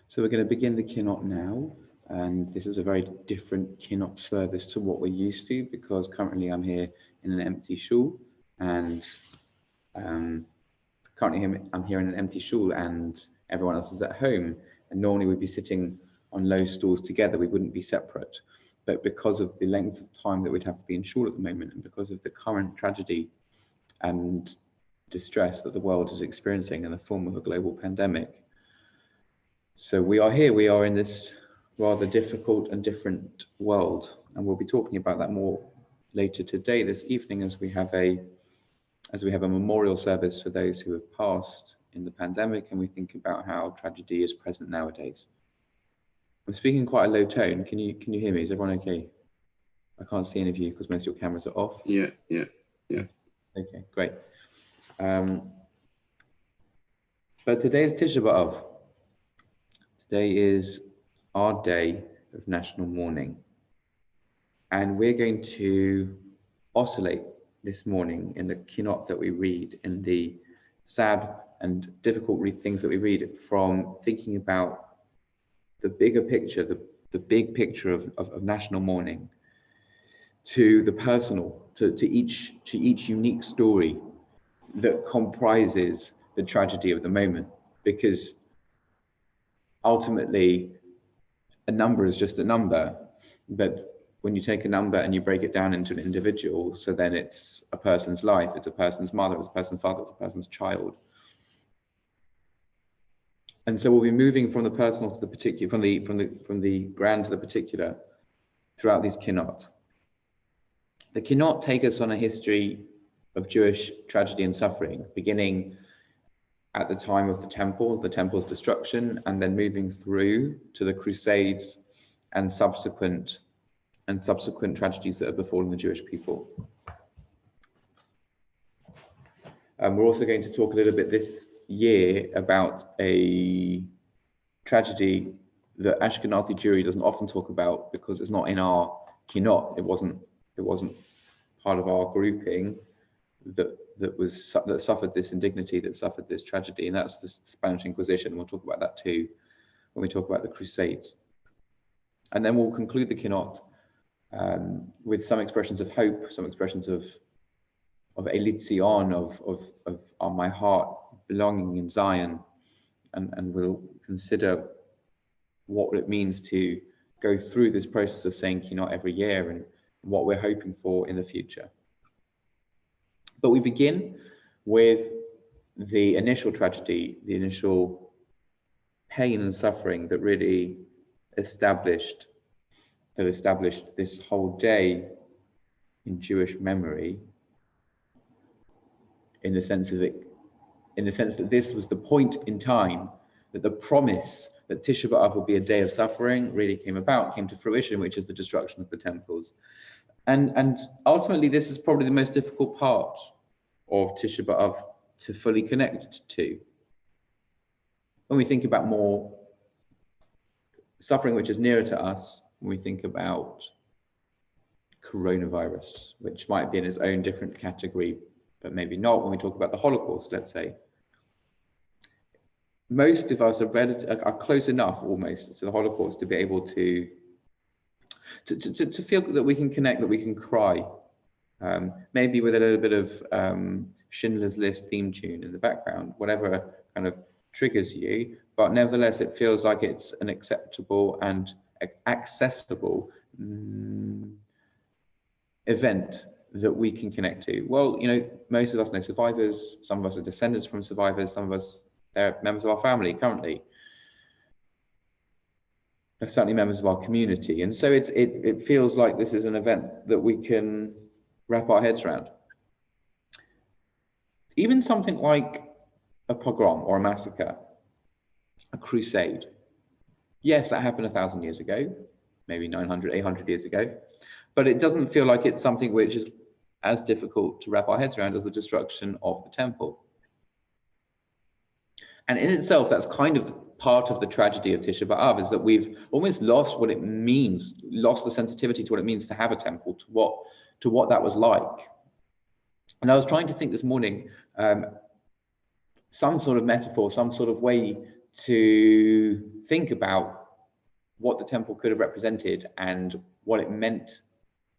So we're going to begin the Kinnot now, and this is a very different Kinnot service to what we're used to, because currently I'm here in an empty shul, and I'm here in an empty shul, and everyone else is at home. And normally we'd be sitting on low stools together; we wouldn't be separate. But because of the length of time that we'd have to be in shul at the moment, and because of the current tragedy and distress that the world is experiencing in the form of a global pandemic, so we are here. We are in this rather difficult and different world, and we'll be talking about that more later today, this evening, as we have a memorial service for those who have passed in the pandemic, and we think about how tragedy is present nowadays. I'm speaking quite a low tone. Can you hear me? Is everyone okay? I can't see any of you because most of your cameras are off. Yeah. Okay, great. But today is Tisha B'Av. Today is our day of national mourning. And we're going to oscillate this morning in the Kinnot that we read, in the sad and difficult things that we read, from thinking about the bigger picture, the big picture of national mourning, to the personal, to each unique story that comprises the tragedy of the moment. Because ultimately, a number is just a number, but when you take a number and you break it down into an individual, so then it's a person's life, it's a person's mother, it's a person's father, it's a person's child. And so we'll be moving from the personal to the particular, from the grand to the particular throughout these Kinnot. The Kinnot take us on a history of Jewish tragedy and suffering, beginning at the time of the temple's destruction, and then moving through to the Crusades and subsequent tragedies that have befallen the Jewish people. We're also going to talk a little bit this year about a tragedy that Ashkenazi Jewry doesn't often talk about, because it's not in our Kinnot. It wasn't part of our grouping that suffered this indignity, that suffered this tragedy, and that's the Spanish Inquisition. We'll talk about that too when we talk about the Crusades. And then we'll conclude the Kinnot with some expressions of hope, some expressions of elitzion, of my heart belonging in Zion, and we'll consider what it means to go through this process of saying Kinnot every year and what we're hoping for in the future. But we begin with the initial tragedy, the initial pain and suffering that really established this whole day in Jewish memory, in the sense that this was the point in time that the promise that Tisha B'Av would be a day of suffering really came to fruition, which is the destruction of the temples. And ultimately, this is probably the most difficult part of Tisha B'Av to fully connect to. When we think about more suffering which is nearer to us, when we think about coronavirus, which might be in its own different category, but maybe not when we talk about the Holocaust, let's say. Most of us are close enough almost to the Holocaust to be able to feel that we can connect, that we can cry, maybe with a little bit of Schindler's List theme tune in the background, whatever kind of triggers you, but nevertheless it feels like it's an acceptable and accessible event that we can connect to. Well, most of us know survivors, some of us are descendants from survivors, some of us, they're members of our family currently. They're certainly members of our community. And so it feels like this is an event that we can wrap our heads around. Even something like a pogrom or a massacre, a crusade. Yes, that happened 1,000 years ago, maybe 900, 800 years ago, but it doesn't feel like it's something which is as difficult to wrap our heads around as the destruction of the temple. And in itself, that's kind of part of the tragedy of Tisha B'Av, is that we've almost lost what it means, lost the sensitivity to what it means to have a temple, to what that was like. And I was trying to think this morning, some sort of metaphor, some sort of way to think about what the temple could have represented and what it meant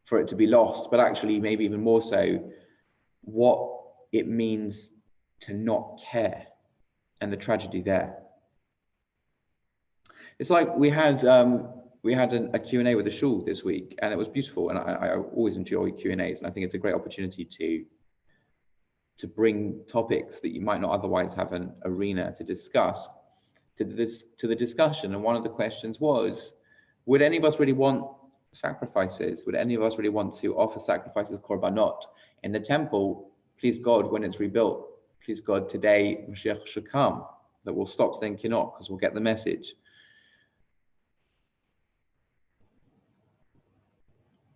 for it to be lost, but actually maybe even more so, what it means to not care and the tragedy there. It's like we had a Q&A with the shul this week, and it was beautiful, and I always enjoy Q&As, and I think it's a great opportunity to bring topics that you might not otherwise have an arena to discuss to the discussion. And one of the questions was, would any of us really want sacrifices? Would any of us really want to offer sacrifices, korbanot, in the temple? Please God, when it's rebuilt, please God, today Mashiach should come, that we'll stop saying Kinnot because we'll get the message.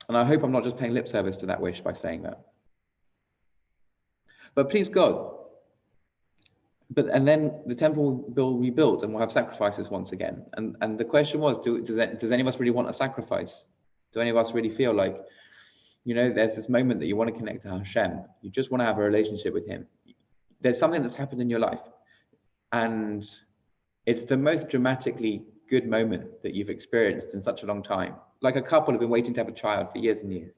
And I hope I'm not just paying lip service to that wish by saying that. But please God, and then the temple will be rebuilt and we'll have sacrifices once again. And the question was, does any of us really want a sacrifice? Do any of us really feel like, there's this moment that you want to connect to Hashem. You just want to have a relationship with him. There's something that's happened in your life, and it's the most dramatically good moment that you've experienced in such a long time. Like a couple have been waiting to have a child for years and years.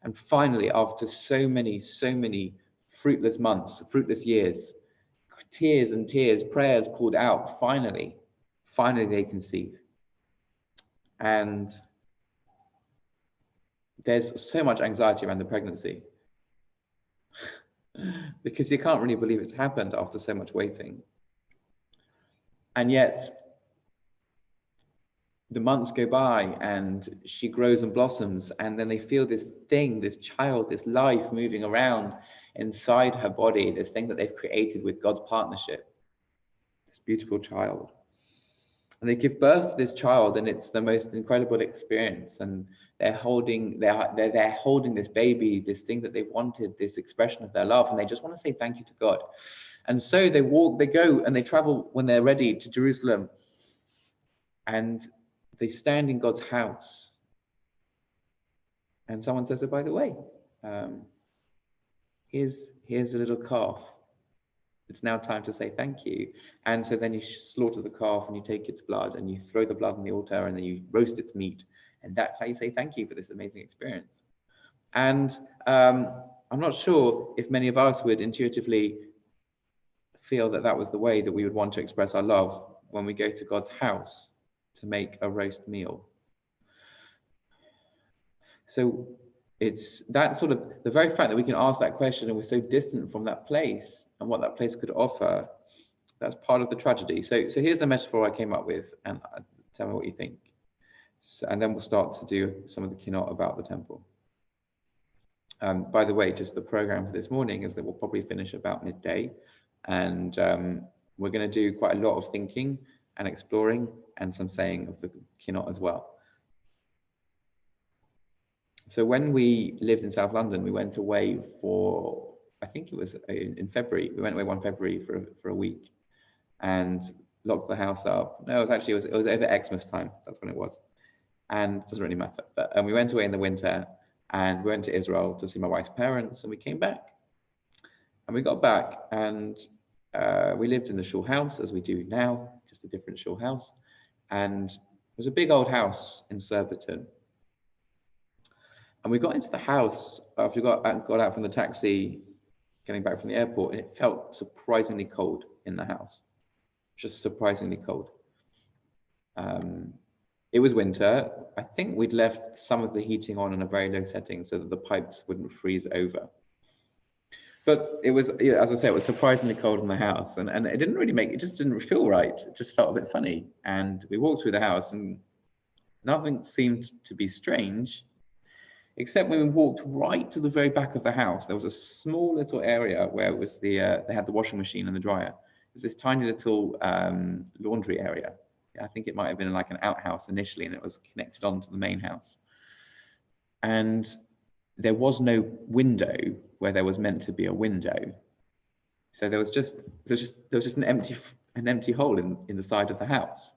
And finally, after so many fruitless months, fruitless years, tears and tears, prayers called out, finally they conceive. And there's so much anxiety around the pregnancy because you can't really believe it's happened after so much waiting. And yet the months go by and she grows and blossoms, and then they feel this thing, this child, this life moving around inside her body, this thing that they've created with God's partnership, this beautiful child. And they give birth to this child, and it's the most incredible experience. And they're holding this baby, this thing that they've wanted, this expression of their love, and they just want to say thank you to God. And so they go and they travel when they're ready to Jerusalem, and they stand in God's house. And someone says, oh, by the way, here's a little calf. It's now time to say thank you. And so then you slaughter the calf and you take its blood and you throw the blood on the altar and then you roast its meat. And that's how you say thank you for this amazing experience. And I'm not sure if many of us would intuitively feel that that was the way that we would want to express our love when we go to God's house to make a roast meal. So it's that sort of, the very fact that we can ask that question and we're so distant from that place and what that place could offer, that's part of the tragedy. So here's the metaphor I came up with, and tell me what you think. And then we'll start to do some of the Kinnot about the temple. By the way, just the program for this morning is that we'll probably finish about midday, and we're going to do quite a lot of thinking and exploring and some saying of the Kinnot as well. So when we lived in South London, we went away for, I think it was in February. We went away one February for a week and locked the house up. No, it was over Xmas time. That's when it was. And it doesn't really matter. But we went away in the winter and we went to Israel to see my wife's parents, and we came back. And we got back and we lived in the shul house as we do now, just a different shul house. And it was a big old house in Surbiton. And we got into the house after we got out from the taxi, getting back from the airport, and it felt surprisingly cold in the house, just surprisingly cold. It was winter. I think we'd left some of the heating on in a very low setting so that the pipes wouldn't freeze over. But it was, as I say, it was surprisingly cold in the house, and it didn't really it just didn't feel right. It just felt a bit funny. And we walked through the house and nothing seemed to be strange, except when we walked right to the very back of the house. There was a small little area where it was they had the washing machine and the dryer. It was this tiny little laundry area. I think it might have been like an outhouse initially, and it was connected onto the main house. And there was no window where there was meant to be a window. So there was just an empty hole in the side of the house,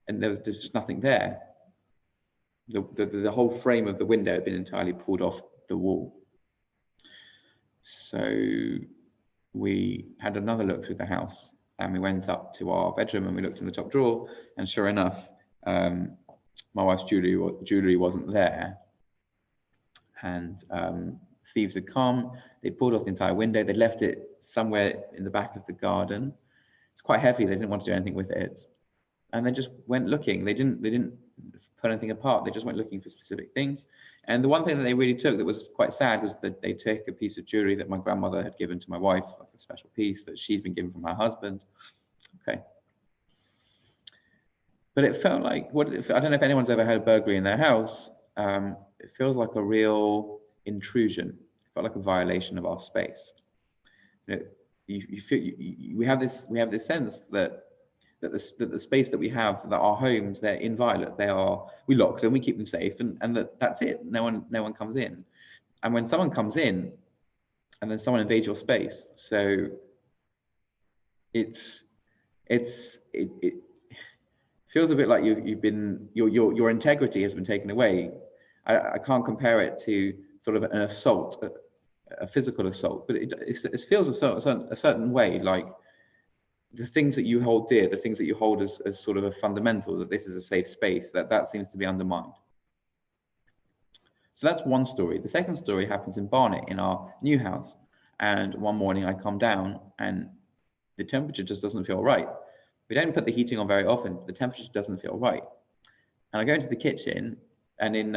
and there's just nothing there. The whole frame of the window had been entirely pulled off the wall. So we had another look through the house, and we went up to our bedroom and we looked in the top drawer, and sure enough, my wife's jewelry wasn't there. And thieves had come, they pulled off the entire window, they left it somewhere in the back of the garden. It's quite heavy, they didn't want to do anything with it. And they just went looking. They didn't put anything apart, they just went looking for specific things. And the one thing that they really took that was quite sad was that they took a piece of jewelry that my grandmother had given to my wife, like a special piece that she'd been given from her husband. Okay. But it felt like, I don't know if anyone's ever had a burglary in their house. It feels like a real intrusion. It felt like a violation of our space. You feel we have this sense that the space that we have, that our homes, they're inviolate. We lock them, we keep them safe, and that's it. No one comes in. And when someone comes in, and then someone invades your space, so it feels a bit like your integrity has been taken away. I can't compare it to sort of an assault, a physical assault, but it feels a certain way, like the things that you hold dear, the things that you hold as sort of a fundamental, that this is a safe space, that seems to be undermined. So that's one story. The second story happens in Barnet, in our new house. And one morning I come down and the temperature just doesn't feel right. We don't put the heating on very often, but the temperature doesn't feel right. And I go into the kitchen, and in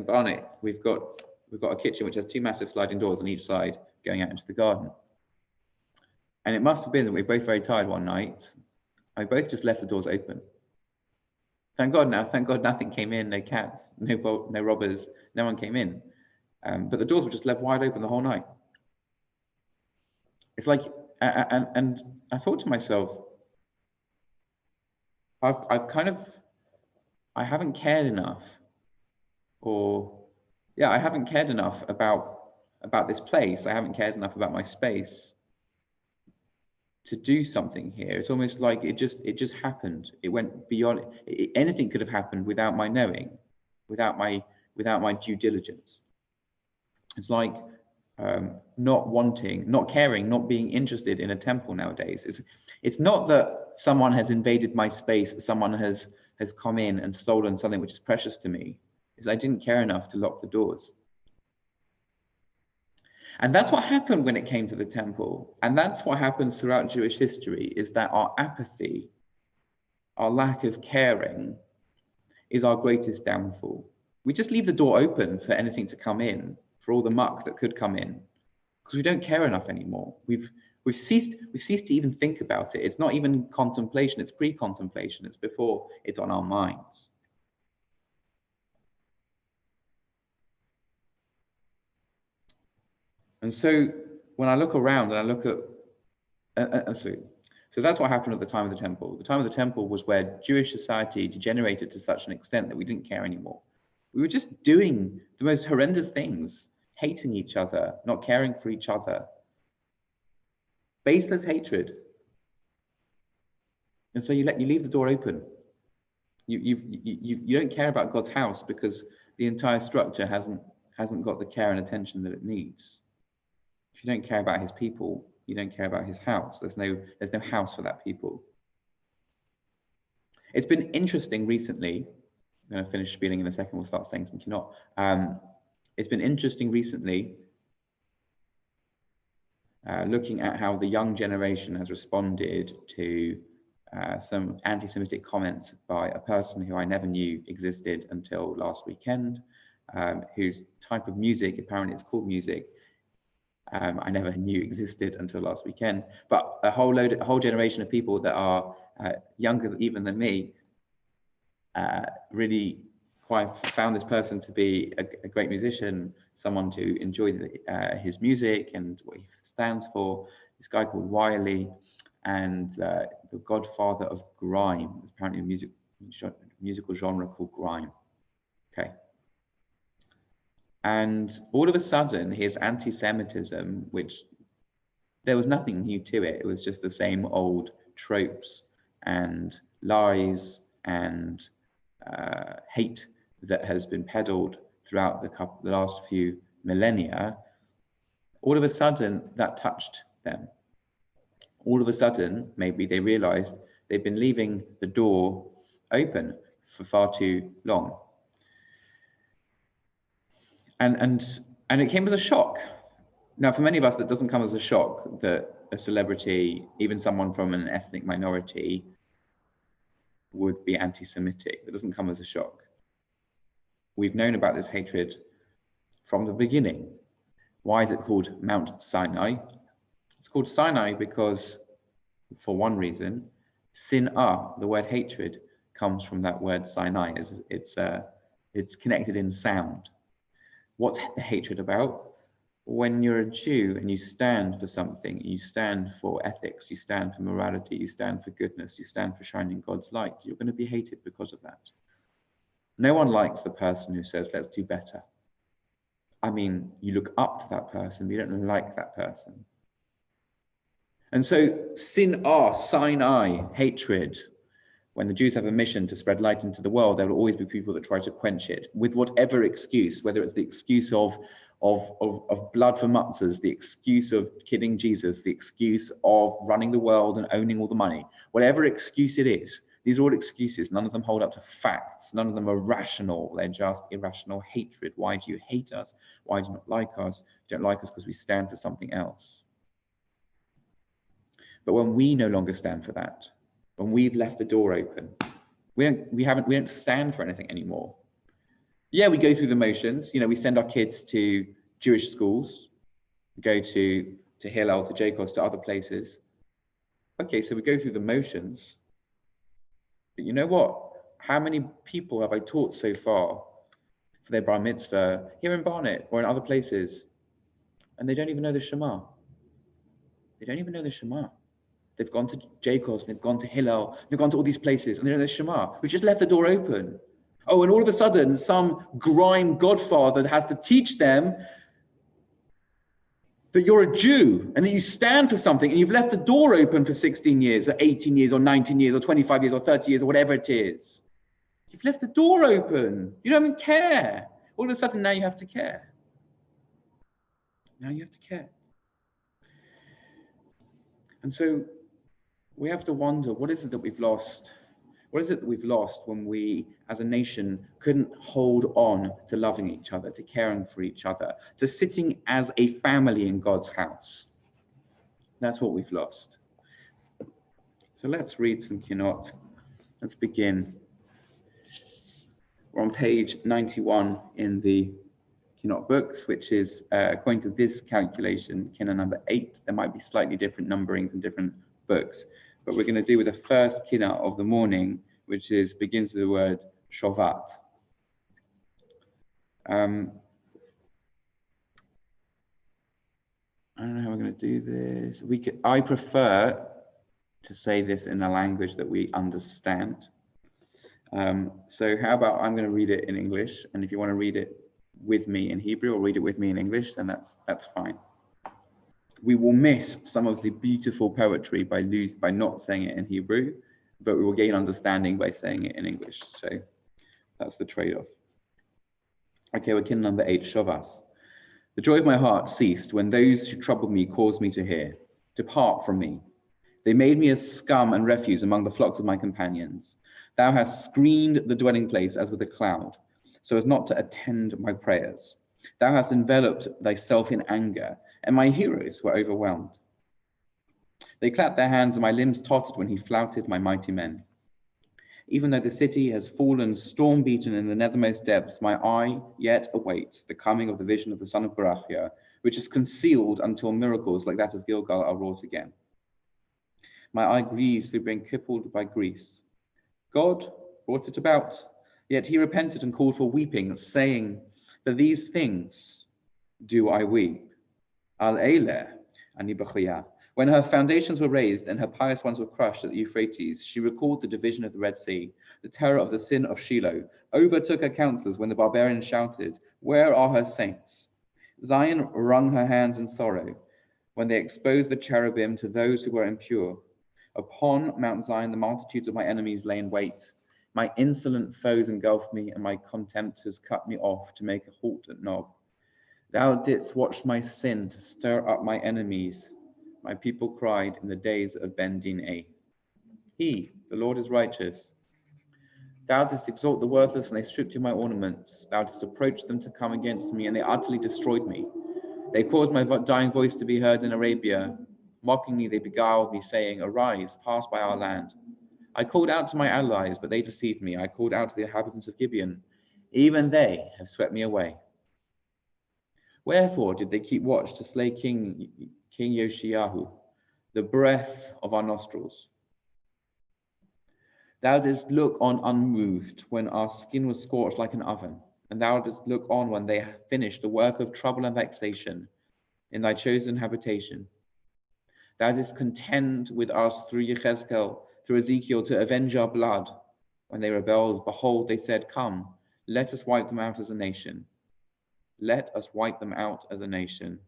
Barnet, we've got a kitchen which has two massive sliding doors on each side going out into the garden. And it must have been that we were both very tired one night. I both just left the doors open. Thank God nothing came in, no cats, no robbers, no one came in. But the doors were just left wide open the whole night. It's like, and I thought to myself, I haven't cared enough, I haven't cared enough about this place. I haven't cared enough about my space to do something here. It's almost like it just happened. It went beyond anything could have happened without my knowing, without my due diligence. It's like not wanting, not caring, not being interested in a temple nowadays. It's not that someone has invaded my space, someone has come in and stolen something which is precious to me. It's I didn't care enough to lock the doors. And that's what happened when it came to the temple. And that's what happens throughout Jewish history, is that our apathy, our lack of caring, is our greatest downfall. We just leave the door open for anything to come in, for all the muck that could come in, because we don't care enough anymore. We've ceased to even think about it. It's not even contemplation, it's pre-contemplation. It's before it's on our minds. And so when I look around and I look at, so that's what happened at the time of the temple. The time of the temple was where Jewish society degenerated to such an extent that we didn't care anymore. We were just doing the most horrendous things, hating each other, not caring for each other. Baseless hatred. And so you leave the door open. You don't care about God's house because the entire structure hasn't got the care and attention that it needs. If you don't care about his people, you don't care about his house. There's no house for that people. It's been interesting recently. I'm going to finish spieling in a second. We'll start saying some Kinnot. It's been interesting recently looking at how the young generation has responded to some anti-Semitic comments by a person who I never knew existed until last weekend, whose type of music, apparently it's called music, I never knew existed until last weekend. But a whole generation of people that are younger even than me really quite found this person to be a great musician, someone to enjoy his music and what he stands for. This guy called Wiley, and the godfather of grime. Apparently a musical genre called grime. Okay. And all of a sudden, his anti-Semitism, which there was nothing new to it, it was just the same old tropes and lies and hate that has been peddled throughout the last few millennia. All of a sudden, that touched them. all of a sudden, maybe they realized they've been leaving the door open for far too long. And it came as a shock. Now, for many of us, that doesn't come as a shock that a celebrity, even someone from an ethnic minority, would be anti-Semitic. It doesn't come as a shock. We've known about this hatred from the beginning. Why is it called Mount Sinai? It's called Sinai because, for one reason, sin'ah, the word hatred, comes from that word Sinai. It's connected in sound. What's the hatred about? When you're a Jew and you stand for something, you stand for ethics, you stand for morality, you stand for goodness, you stand for shining God's light, you're going to be hated because of that. No one likes the person who says, let's do better. I mean, you look up to that person, but you don't like that person. And so sin'ah, Sinai, hatred, when the Jews have a mission to spread light into the world, there will always be people that try to quench it with whatever excuse, whether it's the excuse of blood for matzahs, the excuse of killing Jesus, the excuse of running the world and owning all the money, whatever excuse it is. These are all excuses. None of them hold up to facts. None of them are rational. They're just irrational hatred. Why do you hate us? Why do you not like us? You don't like us because we stand for something else. But when we no longer stand for that, when we've left the door open, we don't stand for anything anymore. Yeah, we go through the motions. You know, we send our kids to Jewish schools, we go to Hillel, to Jacobs, to other places. Okay, so we go through the motions. But you know what? How many people have I taught so far for their bar mitzvah here in Barnet or in other places? And they don't even know the Shema. They don't even know the Shema. They've gone to Jacobs, they've gone to Hillel, they've gone to all these places, and they don't know the Shema. We just left the door open. Oh, and all of a sudden, some grime godfather has to teach them that you're a Jew and that you stand for something, and you've left the door open for 16 years, or 18 years, or 19 years, or 25 years, or 30 years, or whatever it is. You've left the door open. You don't even care. All of a sudden, now you have to care. Now you have to care. And so we have to wonder, what is it that we've lost? What is it that we've lost when we, as a nation, couldn't hold on to loving each other, to caring for each other, to sitting as a family in God's house? That's what we've lost. So let's read some Kinnot. Let's begin. We're on page 91 in the Kinnot books, which is, according to this calculation, Kinnot number 8. There might be slightly different numberings in different books. But we're going to do with the first Kinnot of the morning, which begins with the word Shovat. I don't know how we're going to do this. I prefer to say this in a language that we understand. So how about I'm going to read it in English, and if you want to read it with me in Hebrew or read it with me in English, then that's fine. We will miss some of the beautiful poetry by not saying it in Hebrew, but we will gain understanding by saying it in English. So that's the trade-off. Okay, we're Kinnot number 8, Shovas. The joy of my heart ceased when those who troubled me caused me to hear. Depart from me. They made me a scum and refuse among the flocks of my companions. Thou hast screened the dwelling place as with a cloud, so as not to attend my prayers. Thou hast enveloped thyself in anger, and my heroes were overwhelmed. They clapped their hands, and my limbs tottered when he flouted my mighty men. Even though the city has fallen storm-beaten in the nethermost depths, my eye yet awaits the coming of the vision of the son of Barachia, which is concealed until miracles like that of Gilgal are wrought again. My eye grieves through being crippled by grief. God brought it about, yet he repented and called for weeping, saying, for these things do I weep. Al-Eileh ani b'chaya. When her foundations were raised and her pious ones were crushed at the Euphrates, she recalled the division of the Red Sea. The terror of the sin of Shiloh overtook her counselors when the barbarians shouted, where are her saints? Zion wrung her hands in sorrow when they exposed the cherubim to those who were impure. Upon Mount Zion, the multitudes of my enemies lay in wait. My insolent foes engulfed me, and my contemptors cut me off to make a halt at Nob. Thou didst watch my sin to stir up my enemies. My people cried in the days of Ben Din-A. He, the Lord, is righteous. Thou didst exalt the worthless, and they stripped you my ornaments. Thou didst approach them to come against me, and they utterly destroyed me. They caused my dying voice to be heard in Arabia. Mocking me, they beguiled me, saying, Arise, pass by our land. I called out to my allies, but they deceived me. I called out to the inhabitants of Gibeon. Even they have swept me away. Wherefore did they keep watch to slay King Yoshiyahu, the breath of our nostrils? Thou didst look on unmoved when our skin was scorched like an oven, and thou didst look on when they finished the work of trouble and vexation in thy chosen habitation. Thou didst contend with us through Yechezkel, through Ezekiel, to avenge our blood. When they rebelled, behold, they said, Come, let us wipe them out as a nation. Let us wipe them out as a nation.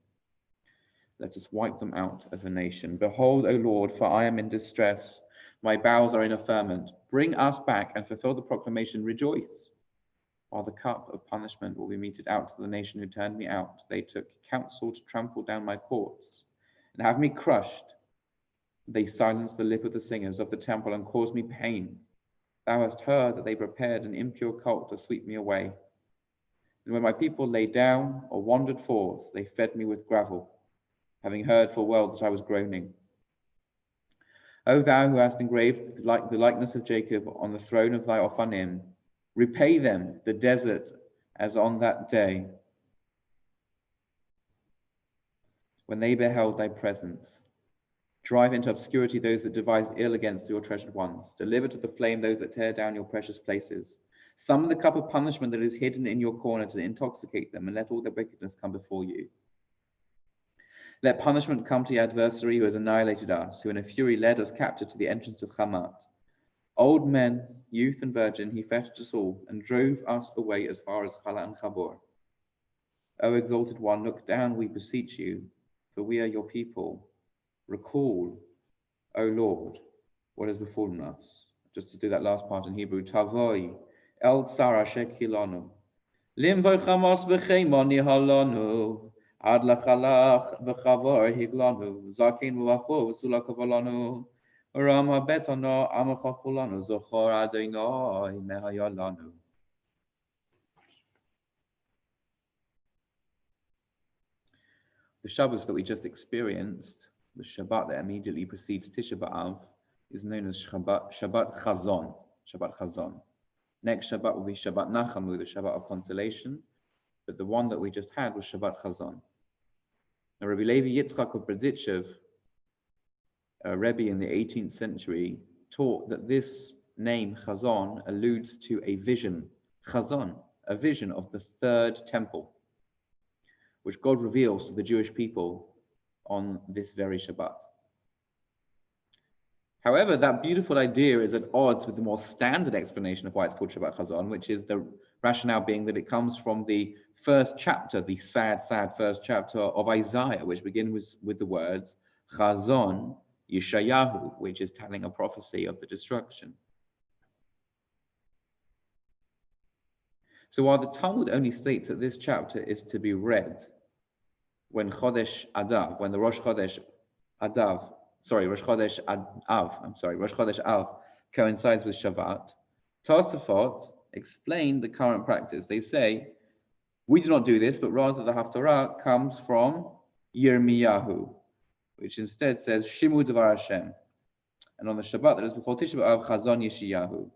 Let us wipe them out as a nation. Behold, O Lord, for I am in distress. My bowels are in a ferment. Bring us back and fulfill the proclamation. Rejoice. While the cup of punishment will be meted out to the nation who turned me out. They took counsel to trample down my courts and have me crushed. They silenced the lip of the singers of the temple and caused me pain. Thou hast heard that they prepared an impure cult to sweep me away. And when my people lay down or wandered forth, they fed me with gravel, having heard full well that I was groaning. O thou who hast engraved the likeness of Jacob on the throne of thy Ophanim, repay them the desert as on that day when they beheld thy presence. Drive into obscurity those that devise ill against your treasured ones. Deliver to the flame those that tear down your precious places. Summon the cup of punishment that is hidden in your corner to intoxicate them, and let all their wickedness come before you. Let punishment come to the adversary who has annihilated us, who in a fury led us captive to the entrance of Hamat. Old men, youth and virgin, he fetched us all, and drove us away as far as Chala and Chabor. O exalted one, look down, we beseech you, for we are your people. Recall, O Lord, what has befallen us. Just to do that last part in Hebrew, Tavoi, El Tsara Shekilanu, Limvoi Chamos B'cheimoni Halanu, Ad Lachalach B'chavor Higlanu, Zakin V'vacho V'sula Kavalanu, Rama Betano Amachachulanu, Zochor Adonai Mehayalanu. The Shabbos that we just experienced, the Shabbat that immediately precedes Tisha B'Av, is known as Shabbat Chazon. Shabbat Chazon. Next Shabbat will be Shabbat Nachamu, the Shabbat of consolation, but the one that we just had was Shabbat Chazon. Now, Rabbi Levi Yitzchak of Berditchev, a Rebbe in the 18th century, taught that this name Chazon alludes to a vision, Chazon, a vision of the third temple, which God reveals to the Jewish people on this very Shabbat. However, that beautiful idea is at odds with the more standard explanation of why it's called Shabbat Chazon, which is the rationale being that it comes from the first chapter, the sad, sad first chapter of Isaiah, which begins with the words Chazon Yeshayahu, which is telling a prophecy of the destruction. So while the Talmud only states that this chapter is to be read when Chodesh Adav, when the Rosh Chodesh Av coincides with Shabbat, Tosafot explain the current practice. They say, we do not do this, but rather the Haftarah comes from Yirmiyahu, which instead says Shimu Devar Hashem. And on the Shabbat that is before Tisha B'Av, Chazon Yeshayahu.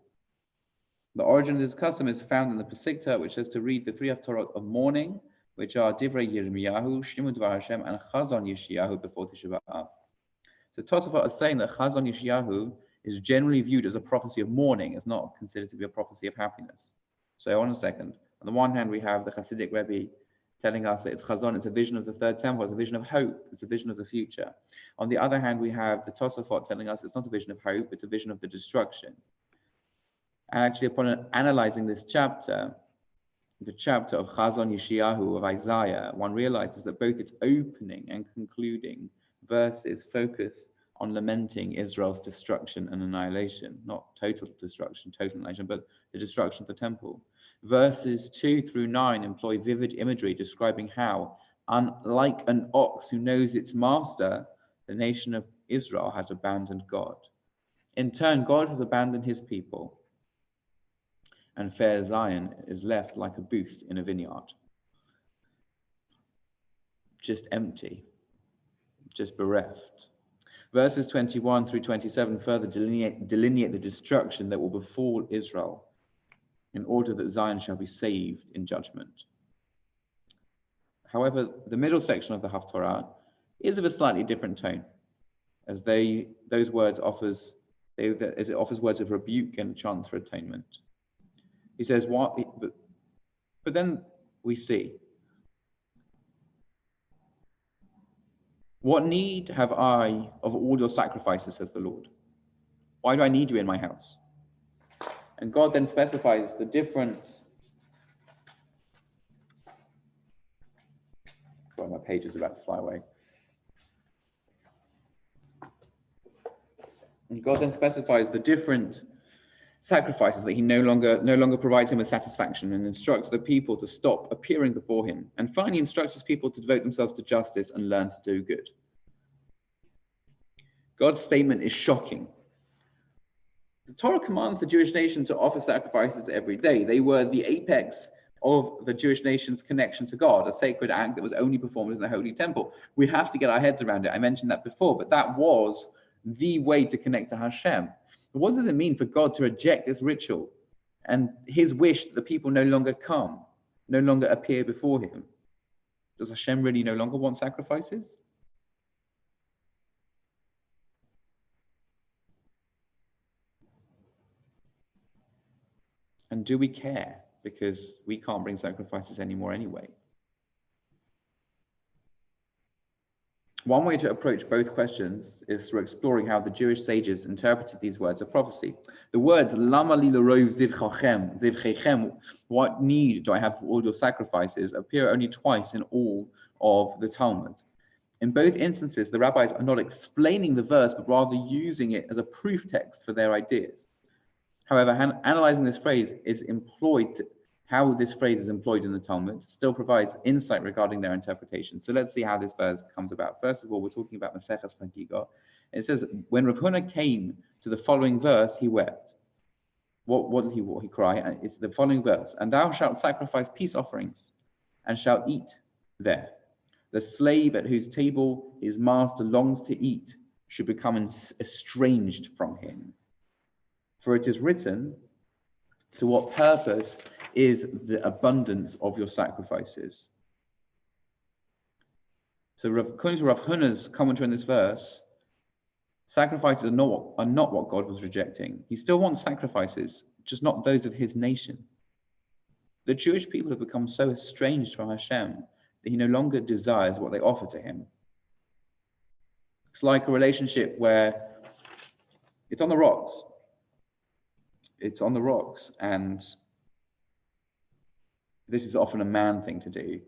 The origin of this custom is found in the Pesikta, which says to read the three Haftarot of mourning, which are Divrei Yirmiyahu, Shimu Devar Hashem, and Chazon Yeshayahu before Tisha B'Av. So Tosafot is saying that Chazon Yeshayahu is generally viewed as a prophecy of mourning. It's not considered to be a prophecy of happiness. So on a second, on the one hand, we have the Hasidic Rebbe telling us that it's Chazon, it's a vision of the third temple, it's a vision of hope, it's a vision of the future. On the other hand, we have the Tosafot telling us it's not a vision of hope, it's a vision of the destruction. And actually, upon analyzing this chapter, the chapter of Chazon Yeshayahu of Isaiah, one realizes that both its opening and concluding verses focus on lamenting Israel's destruction and annihilation, not total destruction, total annihilation, but the destruction of the temple. Verses 2 through 9 employ vivid imagery describing how, unlike an ox who knows its master, the nation of Israel has abandoned God. In turn, God has abandoned his people, and fair Zion is left like a booth in a vineyard, just empty, just bereft. Verses 21 through 27 further delineate the destruction that will befall Israel in order that Zion shall be saved in judgment. However, the middle section of the Haftorah is of a slightly different tone, as it offers words of rebuke and a chance for atonement. He says, but then we see, what need have I of all your sacrifices, says the Lord? Why do I need you in my house? And God then specifies the different... Sorry, my page is about to fly away. And God then specifies the different sacrifices that he no longer provides him with satisfaction, and instructs the people to stop appearing before him, and finally instructs his people to devote themselves to justice and learn to do good. God's statement is shocking. The Torah commands the Jewish nation to offer sacrifices every day. They were the apex of the Jewish nation's connection to God, a sacred act that was only performed in the Holy Temple. We have to get our heads around it. I mentioned that before, but that was the way to connect to Hashem. But what does it mean for God to reject this ritual and his wish that the people no longer come, no longer appear before him? Does Hashem really no longer want sacrifices? And do we care? Because we can't bring sacrifices anymore anyway. One way to approach both questions is through exploring how the Jewish sages interpreted these words of prophecy. The words, Lama li l'rov zivchechem, what need do I have for all your sacrifices, appear only twice in all of the Talmud. In both instances, the rabbis are not explaining the verse, but rather using it as a proof text for their ideas. However, analyzing this phrase how this phrase is employed in the Talmud still provides insight regarding their interpretation. So let's see how this verse comes about. First of all, we're talking about Maseches Chagiga. It says, when Rav Huna came to the following verse, he wept. What did he cry? It's the following verse. And thou shalt sacrifice peace offerings, and shalt eat there. The slave at whose table his master longs to eat should become estranged from him. For it is written, to what purpose is the abundance of your sacrifices? So according to Rav Huna's commentary on this verse, sacrifices are not what God was rejecting. He still wants sacrifices, just not those of his nation. The Jewish people have become so estranged from Hashem that he no longer desires what they offer to him. It's like a relationship where it's on the rocks. It's on the rocks, and this is often a man thing to do,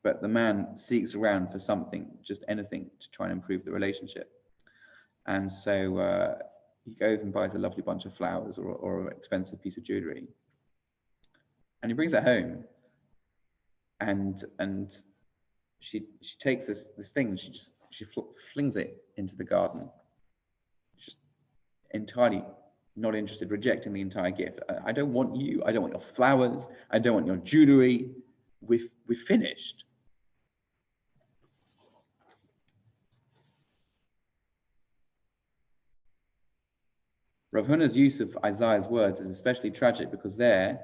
but the man seeks around for something, just anything, to try and improve the relationship. And so he goes and buys a lovely bunch of flowers or an expensive piece of jewelry, and he brings it home, and she takes this thing and she flings it into the garden, just entirely not interested, rejecting the entire gift. I don't want you. I don't want your flowers. I don't want your jewelry. We've finished. Rav Huna's use of Isaiah's words is especially tragic because there,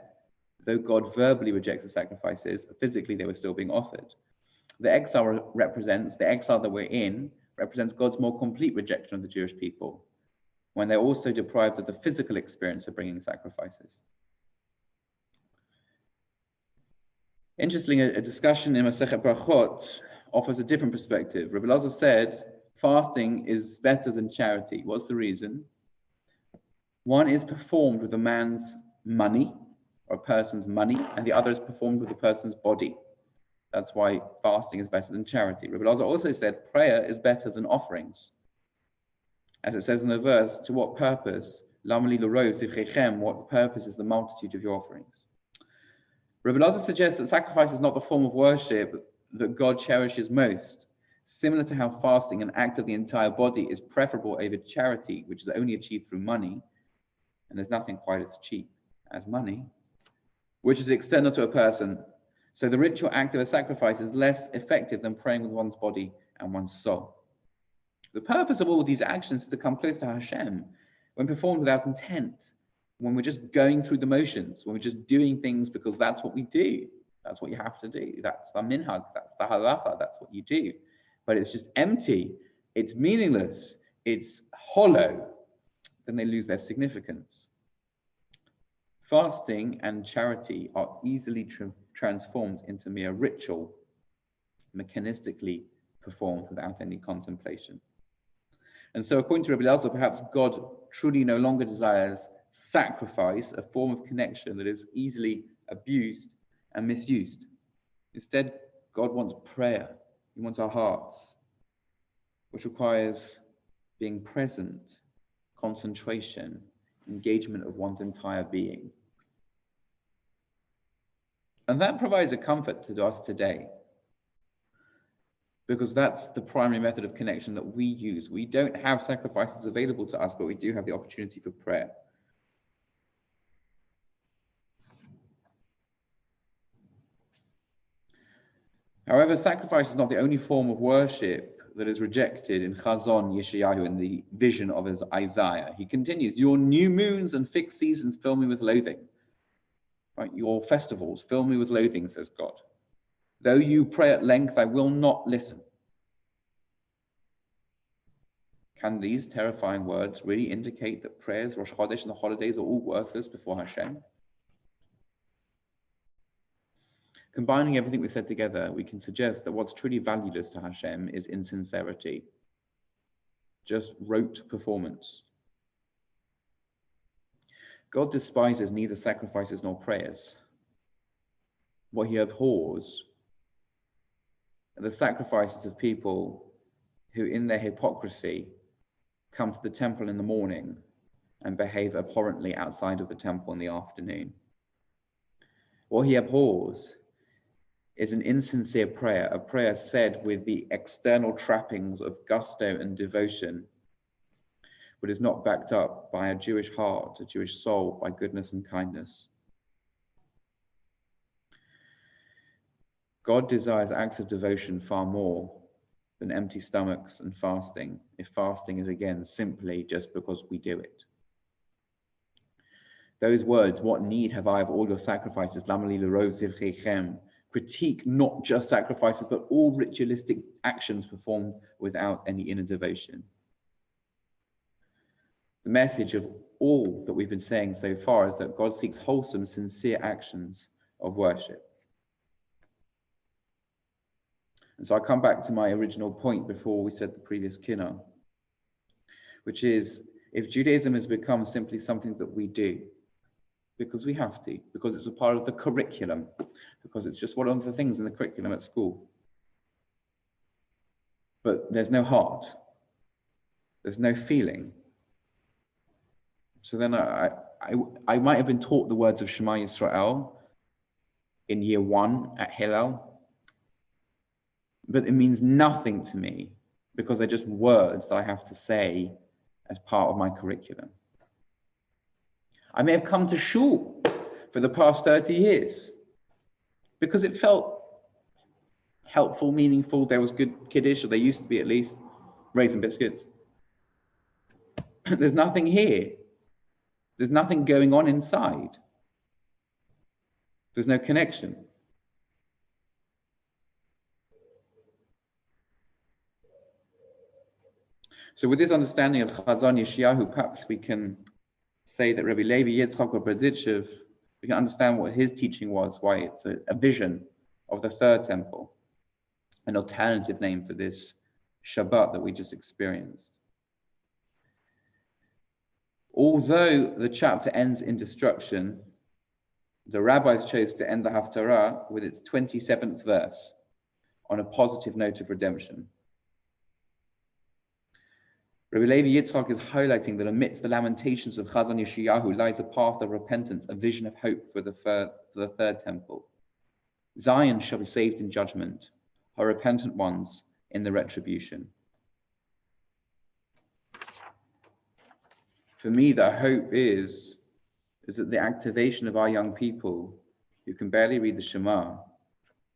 though God verbally rejects the sacrifices, physically they were still being offered. The exile that we're in represents God's more complete rejection of the Jewish people, when they're also deprived of the physical experience of bringing sacrifices. Interestingly, a discussion in Masechet Brachot offers a different perspective. Rabbi Elazar said, fasting is better than charity. What's the reason? One is performed with a man's money, or a person's money, and the other is performed with a person's body. That's why fasting is better than charity. Rabbi Elazar also said prayer is better than offerings. As it says in the verse, to what purpose? What purpose is the multitude of your offerings? Rabbi Elazar suggests that sacrifice is not the form of worship that God cherishes most, Similar to how fasting, an act of the entire body, is preferable over charity, which is only achieved through money, and there's nothing quite as cheap as money, which is external to a person. So the ritual act of a sacrifice is less effective than praying with one's body and one's soul. The purpose of all these actions is to come close to Hashem when performed without intent, when we're just going through the motions, when we're just doing things because that's what we do. That's what you have to do. That's the minhag, that's the halacha, that's what you do. But it's just empty, it's meaningless, it's hollow, then they lose their significance. Fasting and charity are easily transformed into mere ritual, mechanistically performed without any contemplation. And so according to Rabbi Elazar, perhaps God truly no longer desires sacrifice, a form of connection that is easily abused and misused. Instead, God wants prayer. He wants our hearts, which requires being present, concentration, engagement of one's entire being. And that provides a comfort to us today, because that's the primary method of connection that we use. We don't have sacrifices available to us, but we do have the opportunity for prayer. However, sacrifice is not the only form of worship that is rejected in Chazon Yeshayahu, in the vision of his Isaiah. He continues, your new moons and fixed seasons fill me with loathing. Right? Your festivals fill me with loathing, says God. Though you pray at length, I will not listen. Can these terrifying words really indicate that prayers, Rosh Chodesh, and the holidays are all worthless before Hashem? Combining everything we said together, we can suggest that what's truly valueless to Hashem is insincerity, just rote performance. God despises neither sacrifices nor prayers. What he abhors are the sacrifices of people who, in their hypocrisy, come to the temple in the morning and behave abhorrently outside of the temple in the afternoon. What he abhors is an insincere prayer, a prayer said with the external trappings of gusto and devotion, but is not backed up by a Jewish heart, a Jewish soul, by goodness and kindness. God desires acts of devotion far more than empty stomachs and fasting, if fasting is again simply just because we do it. Those words, what need have I of all your sacrifices, lamali l'rov zivchechem, critique not just sacrifices, but all ritualistic actions performed without any inner devotion. The message of all that we've been saying so far is that God seeks wholesome, sincere actions of worship. And so I come back to my original point before we said the previous Kinnot, which is, if Judaism has become simply something that we do, because we have to, because it's a part of the curriculum, because it's just one of the things in the curriculum at school, but there's no heart, there's no feeling. So then I might have been taught the words of Shema Yisrael in year 1 at Hillel, but it means nothing to me because they're just words that I have to say as part of my curriculum. I may have come to shul for the past 30 years because it felt helpful, meaningful, there was good kiddush, or there used to be at least, raisin biscuits. There's nothing here. There's nothing going on inside. There's no connection. So with this understanding of Chazon Yeshayahu, perhaps we can say that Rabbi Levi Yitzchak or Berdichev, we can understand what his teaching was, why it's a vision of the third temple, an alternative name for this Shabbat that we just experienced. Although the chapter ends in destruction, the rabbis chose to end the Haftarah with its 27th verse on a positive note of redemption. Rabbi Levi Yitzchak is highlighting that amidst the lamentations of Chazon Yeshayahu lies a path of repentance, a vision of hope for the third temple. Zion shall be saved in judgment, her repentant ones in the retribution. For me, the hope is that the activation of our young people who can barely read the Shema,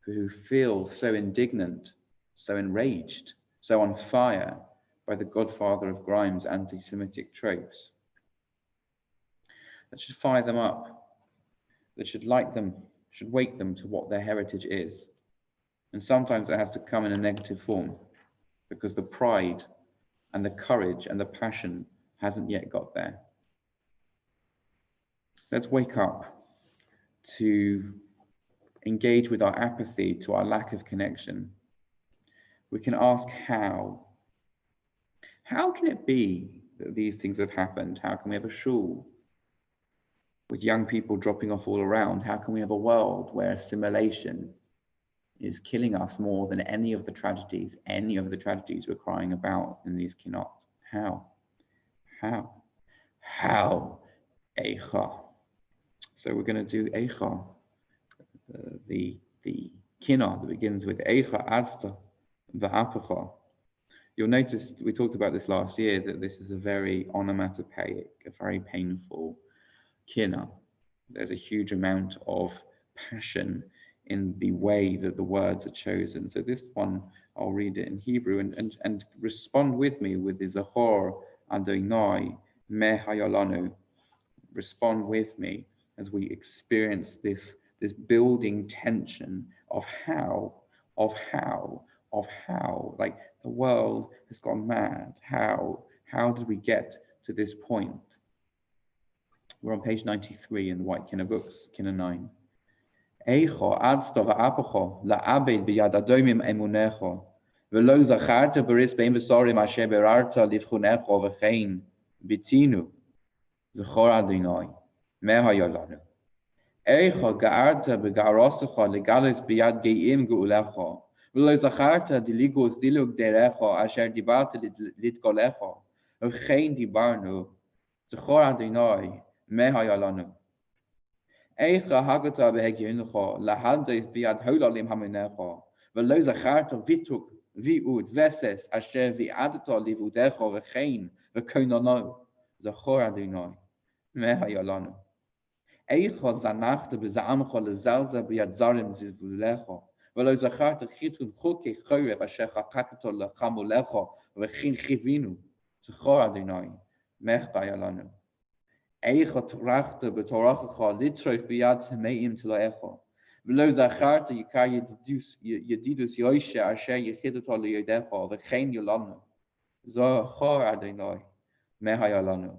who feel so indignant, so enraged, so on fire by the godfather of Grimes' anti-Semitic tropes, that should fire them up, that should light them, should wake them to what their heritage is. And sometimes it has to come in a negative form, because the pride and the courage and the passion hasn't yet got there. Let's wake up to engage with our apathy, to our lack of connection. We can ask how. How can it be that these things have happened? How can we have a shul with young people dropping off all around? How can we have a world where assimilation is killing us more than any of the tragedies we're crying about in these Kinnot? How? Eicha. So we're going to do Eicha, the Kinnot that begins with Eicha Adsta V'apacha. You'll notice, we talked about this last year, that this is a very onomatopoeic, a very painful Kinnot. There's a huge amount of passion in the way that the words are chosen. So this one, I'll read it in Hebrew and respond with me with the Zachor Adonai Me Hayolanu. Respond with me as we experience this building tension of how, like the world has gone mad. How did we get to this point? We're on page 93 in the White Kinnot books, Kinnot 9. Eicho adsta va'apacho la'abed biyad adomim emunecho v'lo zacharta beris bein besorim asher berarta livchunecho v'chein bitinu zachor Adonai meha yolanu. Eicho ga'arta bega'arosecho legalis biyad ge'im ge'ulecho v'lo zacharta diligos dilug derecho asher dibarta litgolecho v'chein dibarnu zachor Adonai meha yolanu. Eicha hagata behegyenucho lahadis biad holalim hamenecho v'lo zacharta vituk viud veses asher vi'adato livudecho v'chein v'konono zachor Adonai meha yolanu. Eicha zanachta b'za'amcho lezalza biad zarim zizvulecho v'lo zacharta chitun chuke chorev asher chakato lechamulecho v'chein chivinu zachor Adonai meha yolanu. Eicha trachta b'torachacha litroif biyad meim tloecha v'lo zacharta yikar yedidus yoishe asher yechidato liyodecha v'chein yolanu zachor Adonai meha yolanu.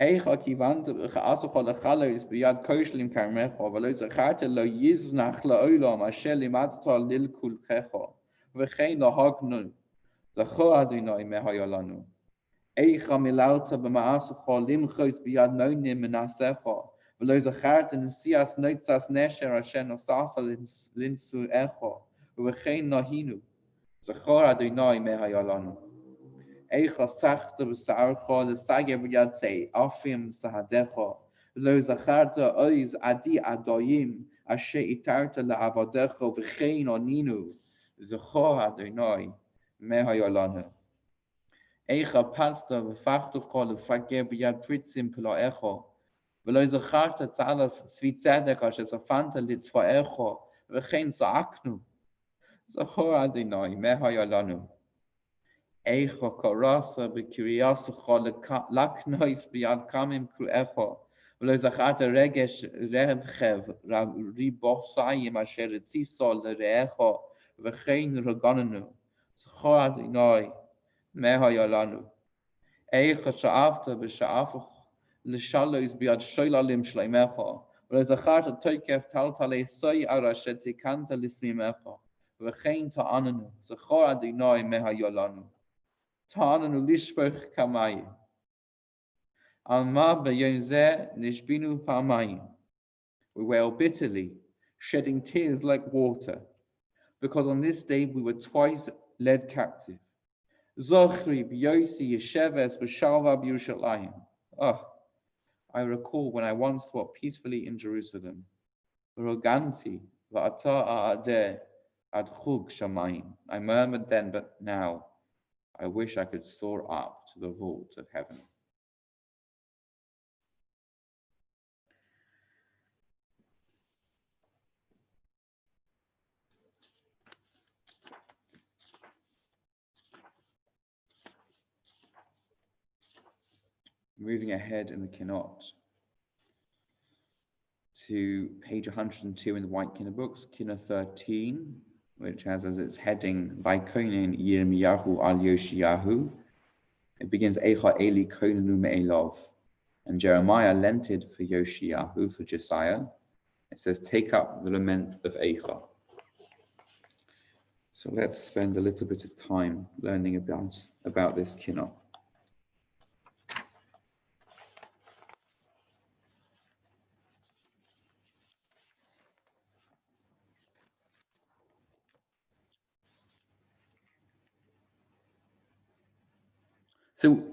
Eicha kivanta b'cha'asacha lechalos biyad koshlim karmecha v'lo zacharta lo yiznach la'olam asher limadato lilkulchecha v'chein lahagnu zachor Adonai meha yolanu. Eicha milalta b'ma'asacha limchos biyad nonim menasecha v'lo zacharta nesias noitzas nesher asher nosasa linsuecha v'chein nahinu zachor Adonai meha yolanu. Eicha sachta b'sa'archa l'sager b'yad sei afim sahadecha v'lo zacharta oiz adi adoyim asher itarta la'avadecha v'chein oninu zachor Adonai meha yolanu. Eicha pasta v'fachtucha l'fager b'yad pritzim p'lo'echa v'lo zacharta tzalaf svitzedek asher safanta litzva'echa v'chein za'aknu zachor Adonai meha yolanu. Eicha karasa b'kiriyasacha laknois b'yad kamim kru'echa v'lo zacharta regesh revchev ribosayim asher etzisa l're'echa v'chein ragananu zachor Adonai meha yolanu. Eicha sha'afta b'sha'afach l'shalos b'yad shoylalim shleimecha v'lo zacharta toikef taltalei soy ara asher tikanta lismimecha v'chein ta'ananu zachor Adonai meha yolanu. Ta'ananu lishpoch kamayim alma b'yom zeh nishbinu pamayim. We wail bitterly, shedding tears like water, because on this day we were twice led captive. Zochri b'yosi yesheves b'shalva b'Yerushalayim. Oh, I recall when I once dwelt peacefully in Jerusalem. V'roganti v'ata a'adeh Ad chug shamayim. I murmured then, but now I wish I could soar up to the vault of heaven. Moving ahead in the Kinnot to page 102 in the White Kinnot books, Kinnot 13, which has as its heading, Vaikoinen Yirmiyahu al Yoshiyahu. It begins, Eicha Eli Koinenu Me'elov. And Jeremiah lamented for Yoshiyahu, for Josiah. It says, take up the lament of Eicha. So let's spend a little bit of time learning about this Kinnot. So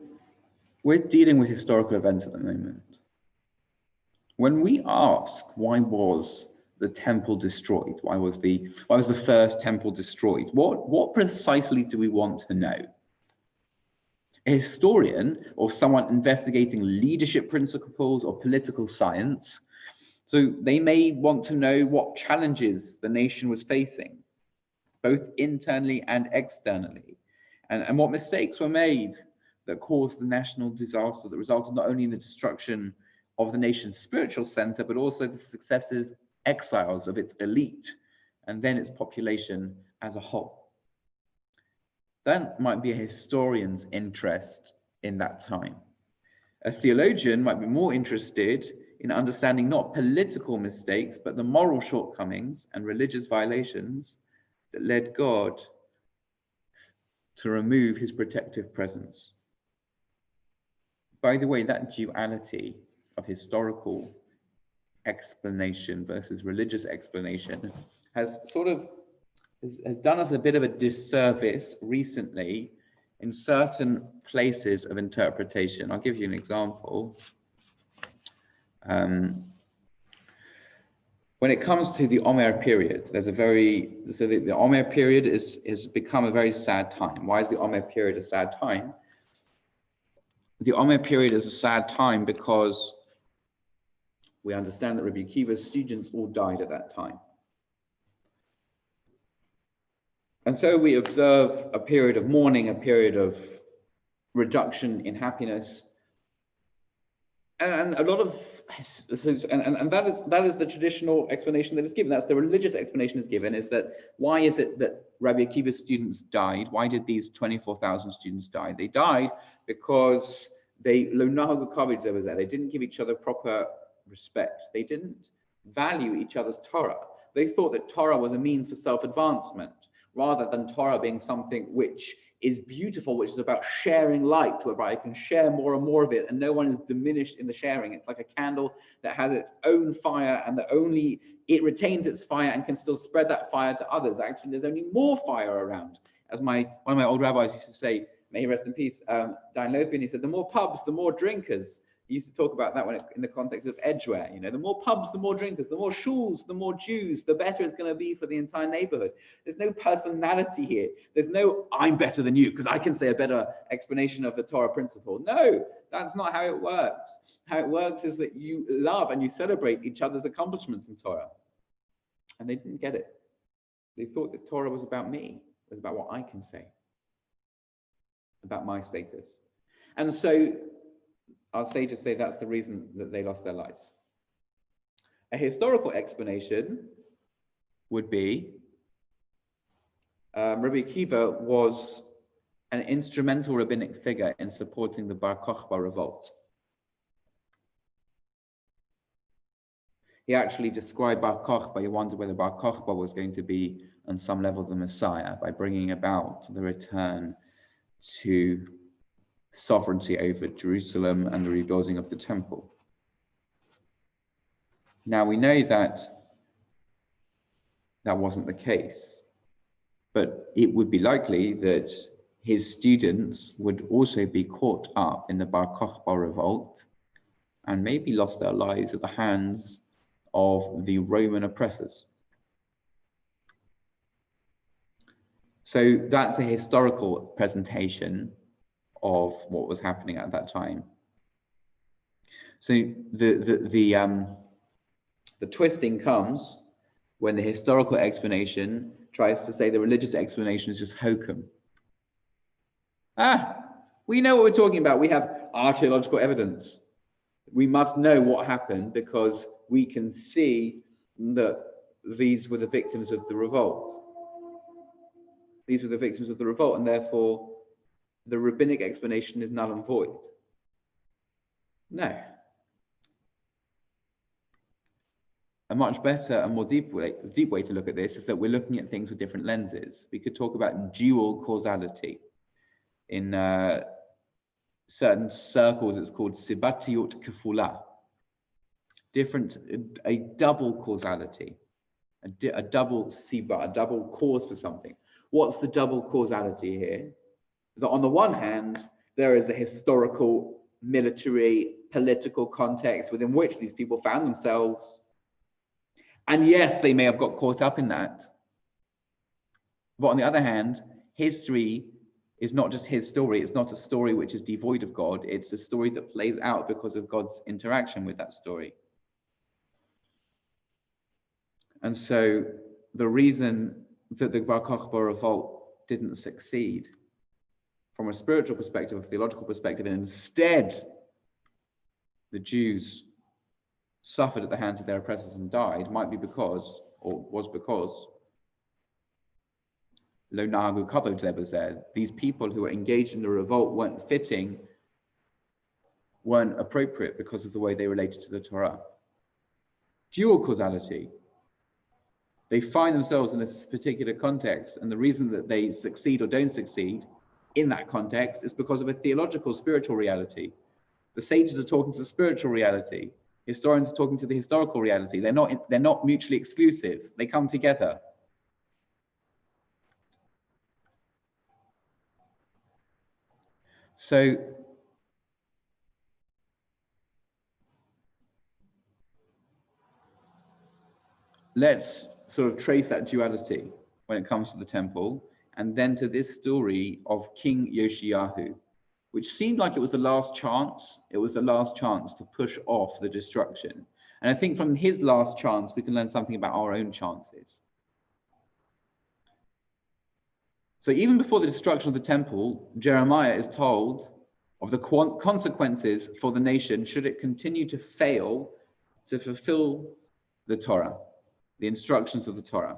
we're dealing with historical events at the moment. When we ask why was the temple destroyed, why was the first temple destroyed, what precisely do we want to know? A historian or someone investigating leadership principles or political science, so they may want to know what challenges the nation was facing, both internally and externally, and what mistakes were made that caused the national disaster that resulted not only in the destruction of the nation's spiritual center, but also the successive exiles of its elite and then its population as a whole. That might be a historian's interest in that time. A theologian might be more interested in understanding not political mistakes, but the moral shortcomings and religious violations that led God to remove his protective presence. By the way, that duality of historical explanation versus religious explanation has done us a bit of a disservice recently in certain places of interpretation. I'll give you an example. When it comes to the Omer period, the Omer period has become a very sad time. Why is the Omer period a sad time? The Omer period is a sad time because we understand that Rabbi Akiva's students all died at that time. And so we observe a period of mourning, a period of reduction in happiness. And a lot of, and that is the traditional explanation that is given. That's the religious explanation is given, is that why is it that Rabbi Akiva's students died? Why did these 24,000 students die? They died because they didn't give each other proper respect. They didn't value each other's Torah. They thought that Torah was a means for self-advancement, rather than Torah being something which is beautiful, which is about sharing light, whereby I can share more and more of it, and no one is diminished in the sharing. It's like a candle that has its own fire, and it retains its fire and can still spread that fire to others. Actually, there's only more fire around. As one of my old rabbis used to say, may he rest in peace, Dan Lopian, he said, the more pubs, the more drinkers. He used to talk about that in the context of edgeware. The more pubs, the more drinkers, the more shuls, the more Jews, the better it's going to be for the entire neighborhood. There's no personality here. There's no, I'm better than you because I can say a better explanation of the Torah principle. No, that's not how it works. How it works is that you love and you celebrate each other's accomplishments in Torah. And they didn't get it. They thought that Torah was about me. It was about what I can say, about my status. And so our sages say that's the reason that they lost their lives. A historical explanation would be Rabbi Akiva was an instrumental rabbinic figure in supporting the Bar Kokhba revolt. He actually described Bar Kokhba. He wondered whether Bar Kokhba was going to be, on some level, the Messiah by bringing about the return to sovereignty over Jerusalem and the rebuilding of the temple. Now we know that that wasn't the case, but it would be likely that his students would also be caught up in the Bar Kokhba revolt and maybe lost their lives at the hands of the Roman oppressors. So that's a historical presentation of what was happening at that time. So the twisting comes when the historical explanation tries to say the religious explanation is just hokum. We know what we're talking about. We have archaeological evidence. We must know what happened because we can see that these were the victims of the revolt. These were the victims of the revolt, and therefore the rabbinic explanation is null and void. No. A much better and more deep way to look at this is that we're looking at things with different lenses. We could talk about dual causality. In certain circles, it's called sibatiut kafula. A double causality, a double siba, a double cause for something. What's the double causality here? That on the one hand, there is a historical, military, political context within which these people found themselves. And yes, they may have got caught up in that. But on the other hand, history is not just his story. It's not a story which is devoid of God. It's a story that plays out because of God's interaction with that story. And so the reason that the Bar Kokhba revolt didn't succeed from a spiritual perspective, a theological perspective, and instead the Jews suffered at the hands of their oppressors and died, might be because, or was because, Lo Nahagu Kabod Zeba said, these people who were engaged in the revolt weren't fitting, weren't appropriate because of the way they related to the Torah. Dual causality. They find themselves in this particular context, and the reason that they succeed or don't succeed in that context is because of a theological, spiritual reality. The sages are talking to the spiritual reality. Historians are talking to the historical reality. They're not mutually exclusive. They come together. So let's sort of trace that duality when it comes to the temple, and then to this story of King Yoshiyahu, which seemed like it was the last chance. It was the last chance to push off the destruction. And I think from his last chance, we can learn something about our own chances. So even before the destruction of the temple, Jeremiah is told of the consequences for the nation should it continue to fail to fulfill the Torah, the instructions of the Torah.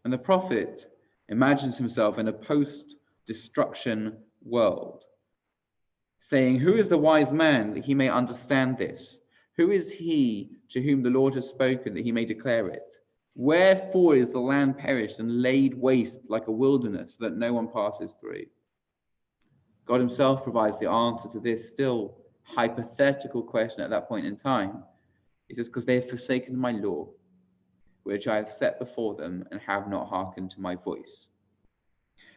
And the prophet imagines himself in a post-destruction world, saying, who is the wise man that he may understand this? Who is he to whom the Lord has spoken that he may declare it? Wherefore is the land perished and laid waste like a wilderness that no one passes through? God himself provides the answer to this still hypothetical question at that point in time. He says, because they have forsaken my law, which I have set before them, and have not hearkened to my voice.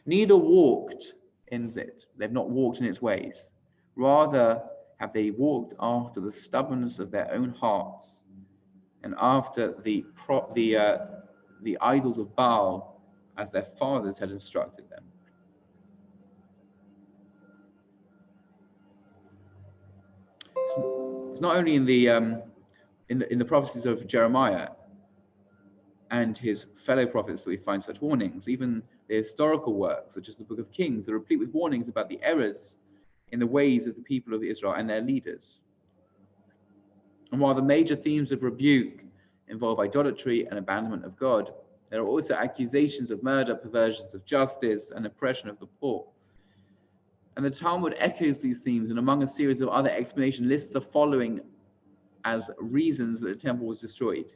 Neither walked in it. They've not walked in its ways. Rather have they walked after the stubbornness of their own hearts, and after the idols of Baal, as their fathers had instructed them. It's not only in the prophecies of Jeremiah and his fellow prophets that we find such warnings. Even the historical works, such as the Book of Kings, are replete with warnings about the errors in the ways of the people of Israel and their leaders. And while the major themes of rebuke involve idolatry and abandonment of God, there are also accusations of murder, perversions of justice, and oppression of the poor. And the Talmud echoes these themes, and among a series of other explanations lists the following as reasons that the temple was destroyed: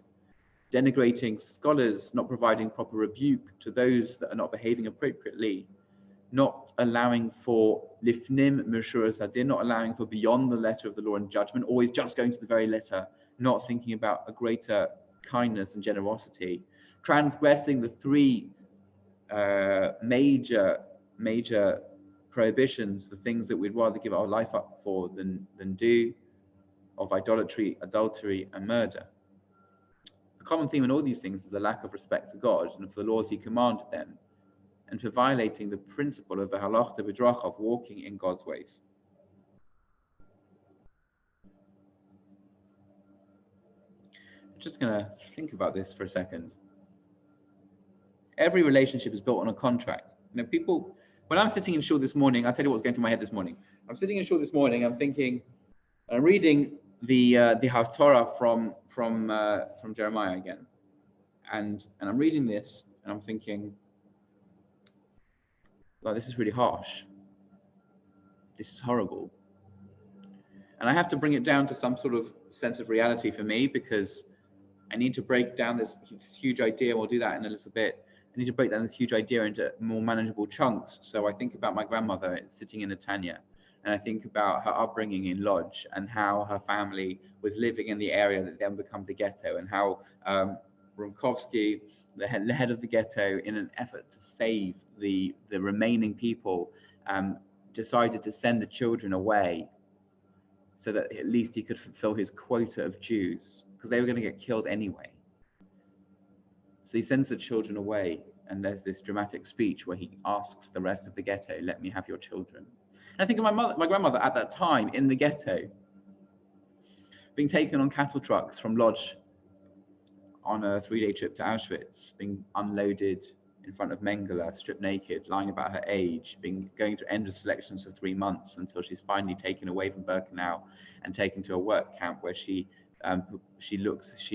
denigrating scholars, not providing proper rebuke to those that are not behaving appropriately, not allowing for lifnim mishuras hadin, not allowing for beyond the letter of the law and judgment, always just going to the very letter, not thinking about a greater kindness and generosity, transgressing the three major prohibitions, the things that we'd rather give our life up for than do, of idolatry, adultery, and murder. The common theme in all these things is a lack of respect for God and for the laws he commanded them, and for violating the principle of the halachta b'dracha, of walking in God's ways. I'm just going to think about this for a second. Every relationship is built on a contract. People, when I'm sitting in shul this morning, I'll tell you what's going through my head this morning. I'm sitting in shul this morning, I'm thinking, I'm reading the Haftorah from Jeremiah again. And I'm reading this and I'm thinking, well, this is really harsh. This is horrible. And I have to bring it down to some sort of sense of reality for me, because I need to break down this huge idea. We'll do that in a little bit. I need to break down this huge idea into more manageable chunks. So I think about my grandmother sitting in Netanya, and I think about her upbringing in Lodz and how her family was living in the area that then became the ghetto, and how Rumkowski, the head of the ghetto, in an effort to save the remaining people, decided to send the children away so that at least he could fulfill his quota of Jews, because they were going to get killed anyway. So he sends the children away, and there's this dramatic speech where he asks the rest of the ghetto, "Let me have your children." And I think of my grandmother at that time in the ghetto, being taken on cattle trucks from Lodz on a 3-day trip to Auschwitz, being unloaded in front of Mengele, stripped naked, lying about her age, going through endless selections for 3 months until she's finally taken away from Birkenau and taken to a work camp where she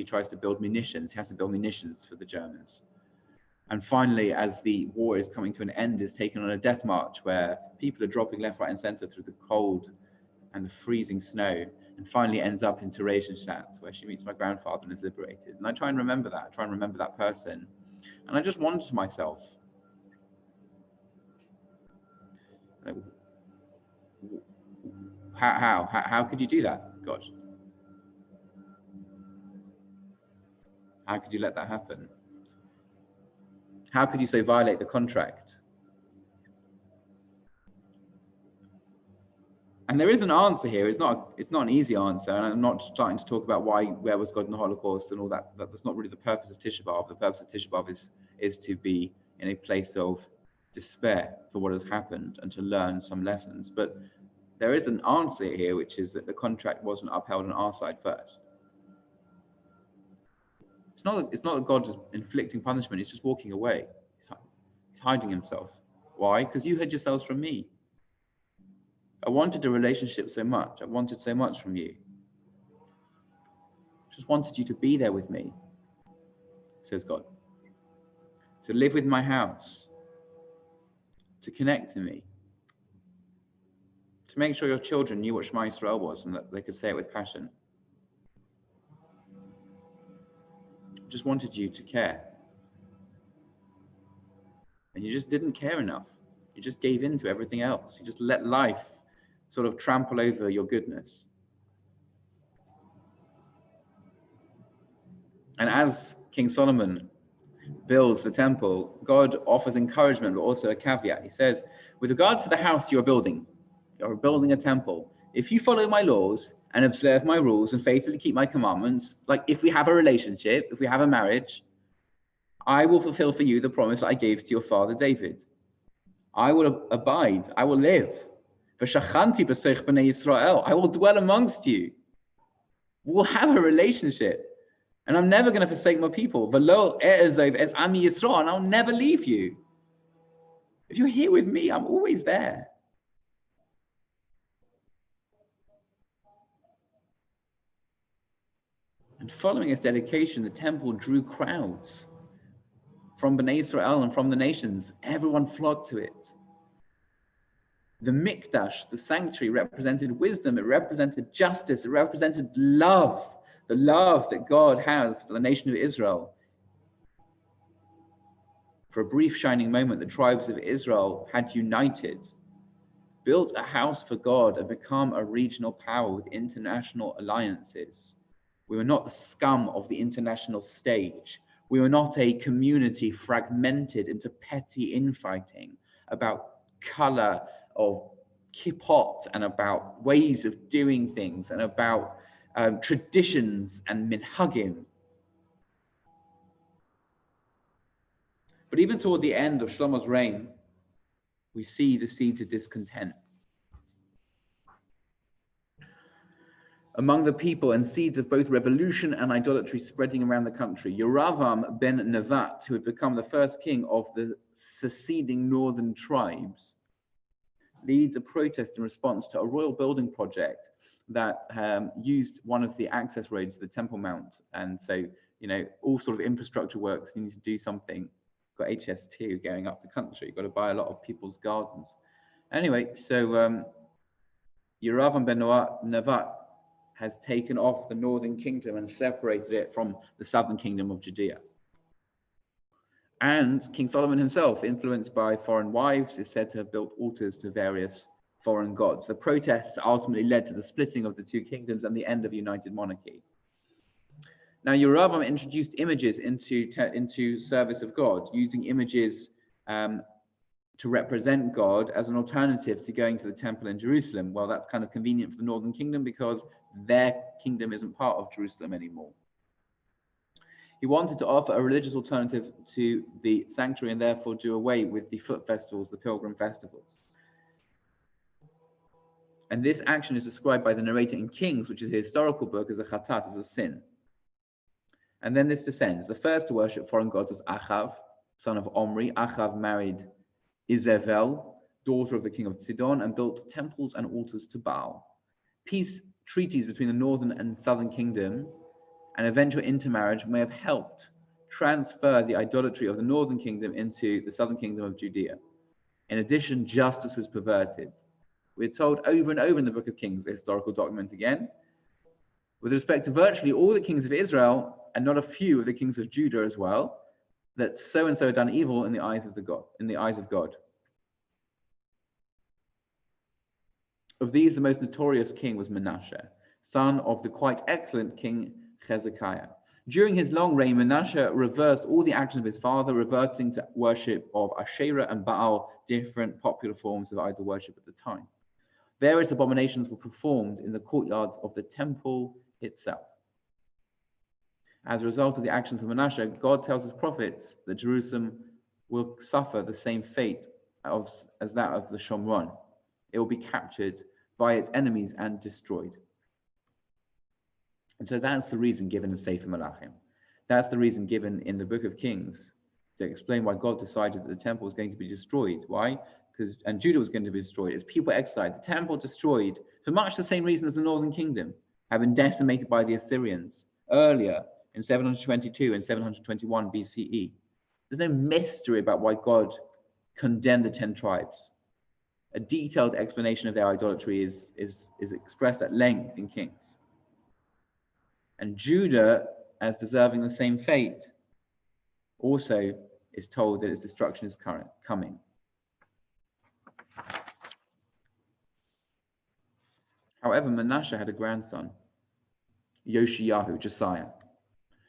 tries to build munitions. She has to build munitions for the Germans. And finally, as the war is coming to an end, is taken on a death march where people are dropping left, right, and center through the cold and the freezing snow, and finally ends up in Theresienstadt, where she meets my grandfather and is liberated. And I try and remember that. I try and remember that person. And I just wonder to myself, how could you do that, God? How could you let that happen? How could you so violate the contract? And there is an answer here. It's not an easy answer, and I'm not starting to talk about where was God in the Holocaust and all that. That's not really the purpose of Tisha B'Av. The purpose of Tisha B'Av is to be in a place of despair for what has happened and to learn some lessons. But there is an answer here, which is that the contract wasn't upheld on our side first. It's not that God is inflicting punishment. He's just walking away. He's hiding himself. Why? Because you hid yourselves from me. I wanted a relationship so much. I wanted so much from you. I just wanted you to be there with me, says God. To live with my house. To connect to me. To make sure your children knew what Shema Yisrael was and that they could say it with passion. I just wanted you to care. And you just didn't care enough. You just gave in to everything else. You just let life sort of trample over your goodness. And as King Solomon builds the temple, God offers encouragement, but also a caveat. He says, with regard to the house you're building a temple. If you follow my laws and observe my rules and faithfully keep my commandments, like if we have a relationship, if we have a marriage, I will fulfill for you the promise that I gave to your father David. I will abide, I will live. I will dwell amongst you. We'll have a relationship. And I'm never going to forsake my people. And I'll never leave you. If you're here with me, I'm always there. And following its dedication, the temple drew crowds from Bnei Israel and from the nations. Everyone flocked to it. The Mikdash, the sanctuary, represented wisdom, it represented justice, it represented love, the love that God has for the nation of Israel. For a brief shining moment, the tribes of Israel had united, built a house for God, and become a regional power with international alliances. We were not the scum of the international stage. We were not a community fragmented into petty infighting about color of kippot and about ways of doing things and about traditions and minhagim. But even toward the end of Shlomo's reign, we see the seeds of discontent among the people and seeds of both revolution and idolatry spreading around the country. Yoravam ben Nevat, who had become the first king of the seceding northern tribes, leads a protest in response to a royal building project that used one of the access roads to the Temple Mount. And so, all sort of infrastructure works, you need to do something. Got HS2 going up the country, you've got to buy a lot of people's gardens. Anyway, so Yoravam ben Nevat has taken off the northern kingdom and separated it from the southern kingdom of Judea. And King Solomon himself, influenced by foreign wives, is said to have built altars to various foreign gods. The protests ultimately led to the splitting of the two kingdoms and the end of united monarchy. Now, Yoravam introduced images into service of God, using images to represent God as an alternative to going to the temple in Jerusalem. Well, that's kind of convenient for the northern kingdom because their kingdom isn't part of Jerusalem anymore. He wanted to offer a religious alternative to the sanctuary and therefore do away with the foot festivals, the pilgrim festivals. And this action is described by the narrator in Kings, which is a historical book, as a chatat, as a sin. And then this descends. The first to worship foreign gods was Achav, son of Omri. Achav married Izebel, daughter of the king of Sidon, and built temples and altars to Baal. Peace treaties between the northern and southern kingdom and eventual intermarriage may have helped transfer the idolatry of the northern kingdom into the southern kingdom of Judea. In addition, justice was perverted. We're told over and over in the book of Kings, the historical document again, with respect to virtually all the kings of Israel and not a few of the kings of Judah as well, that so and so had done evil in the eyes of God. Of these, the most notorious king was Manasseh, son of the quite excellent king Hezekiah. During his long reign, Manasseh reversed all the actions of his father, reverting to worship of Asherah and Baal, different popular forms of idol worship at the time. Various abominations were performed in the courtyards of the temple itself. As a result of the actions of Manasseh, God tells his prophets that Jerusalem will suffer the same fate as that of the Shomron. It will be captured by its enemies and destroyed. And so that's the reason given in Sefer Malachim. That's the reason given in the book of Kings to explain why God decided that the temple was going to be destroyed. Why? And Judah was going to be destroyed. As people exiled, the temple destroyed for much the same reason as the northern kingdom, had been decimated by the Assyrians earlier in 722 and 721 BCE. There's no mystery about why God condemned the 10 tribes. A detailed explanation of their idolatry is expressed at length in Kings. And Judah, as deserving the same fate, also is told that its destruction is coming. However, Manasseh had a grandson, Yoshiyahu, Josiah.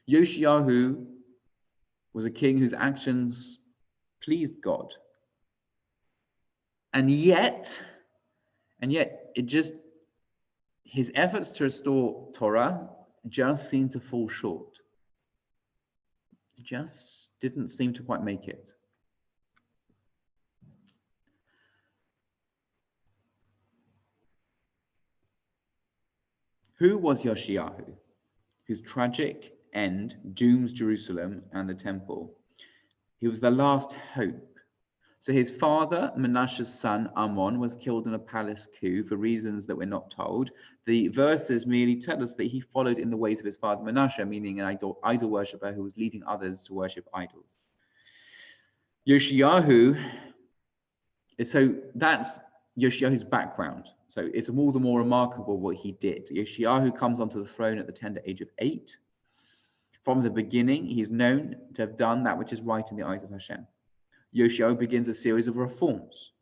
Yoshiyahu was a king whose actions pleased God. And yet, his efforts to restore Torah just seemed to fall short. He just didn't seem to quite make it. Who was Yoshiyahu, whose tragic end dooms Jerusalem and the temple? He was the last hope. So his father, Manasseh's son, Ammon, was killed in a palace coup for reasons that we're not told. The verses merely tell us that he followed in the ways of his father Manasseh, meaning an idol worshipper who was leading others to worship idols. Yoshiyahu, so that's Yoshiyahu's background. So it's all the more remarkable what he did. Yoshiyahu comes onto the throne at the tender age of 8. From the beginning, he's known to have done that which is right in the eyes of Hashem. Yoshiyahu begins a series of reforms,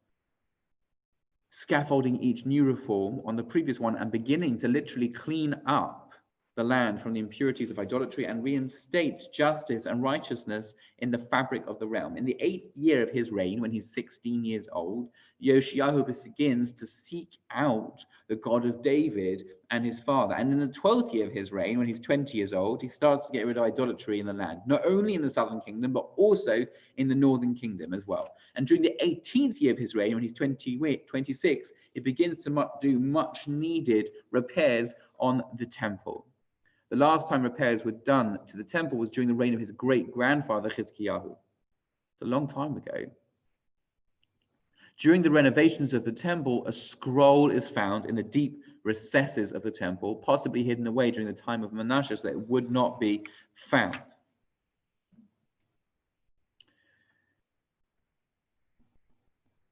scaffolding each new reform on the previous one and beginning to literally clean up the land from the impurities of idolatry and reinstate justice and righteousness in the fabric of the realm. In the 8th year of his reign, when he's 16 years old, Yoshiyahu begins to seek out the God of David and his father. And in the 12th year of his reign, when he's 20 years old, he starts to get rid of idolatry in the land, not only in the southern kingdom, but also in the northern kingdom as well. And during the 18th year of his reign, when he's 26, he begins to do much needed repairs on the temple. The last time repairs were done to the temple was during the reign of his great-grandfather, Chizkiyahu. It's a long time ago. During the renovations of the temple, a scroll is found in the deep recesses of the temple, possibly hidden away during the time of Manasseh, so that it would not be found.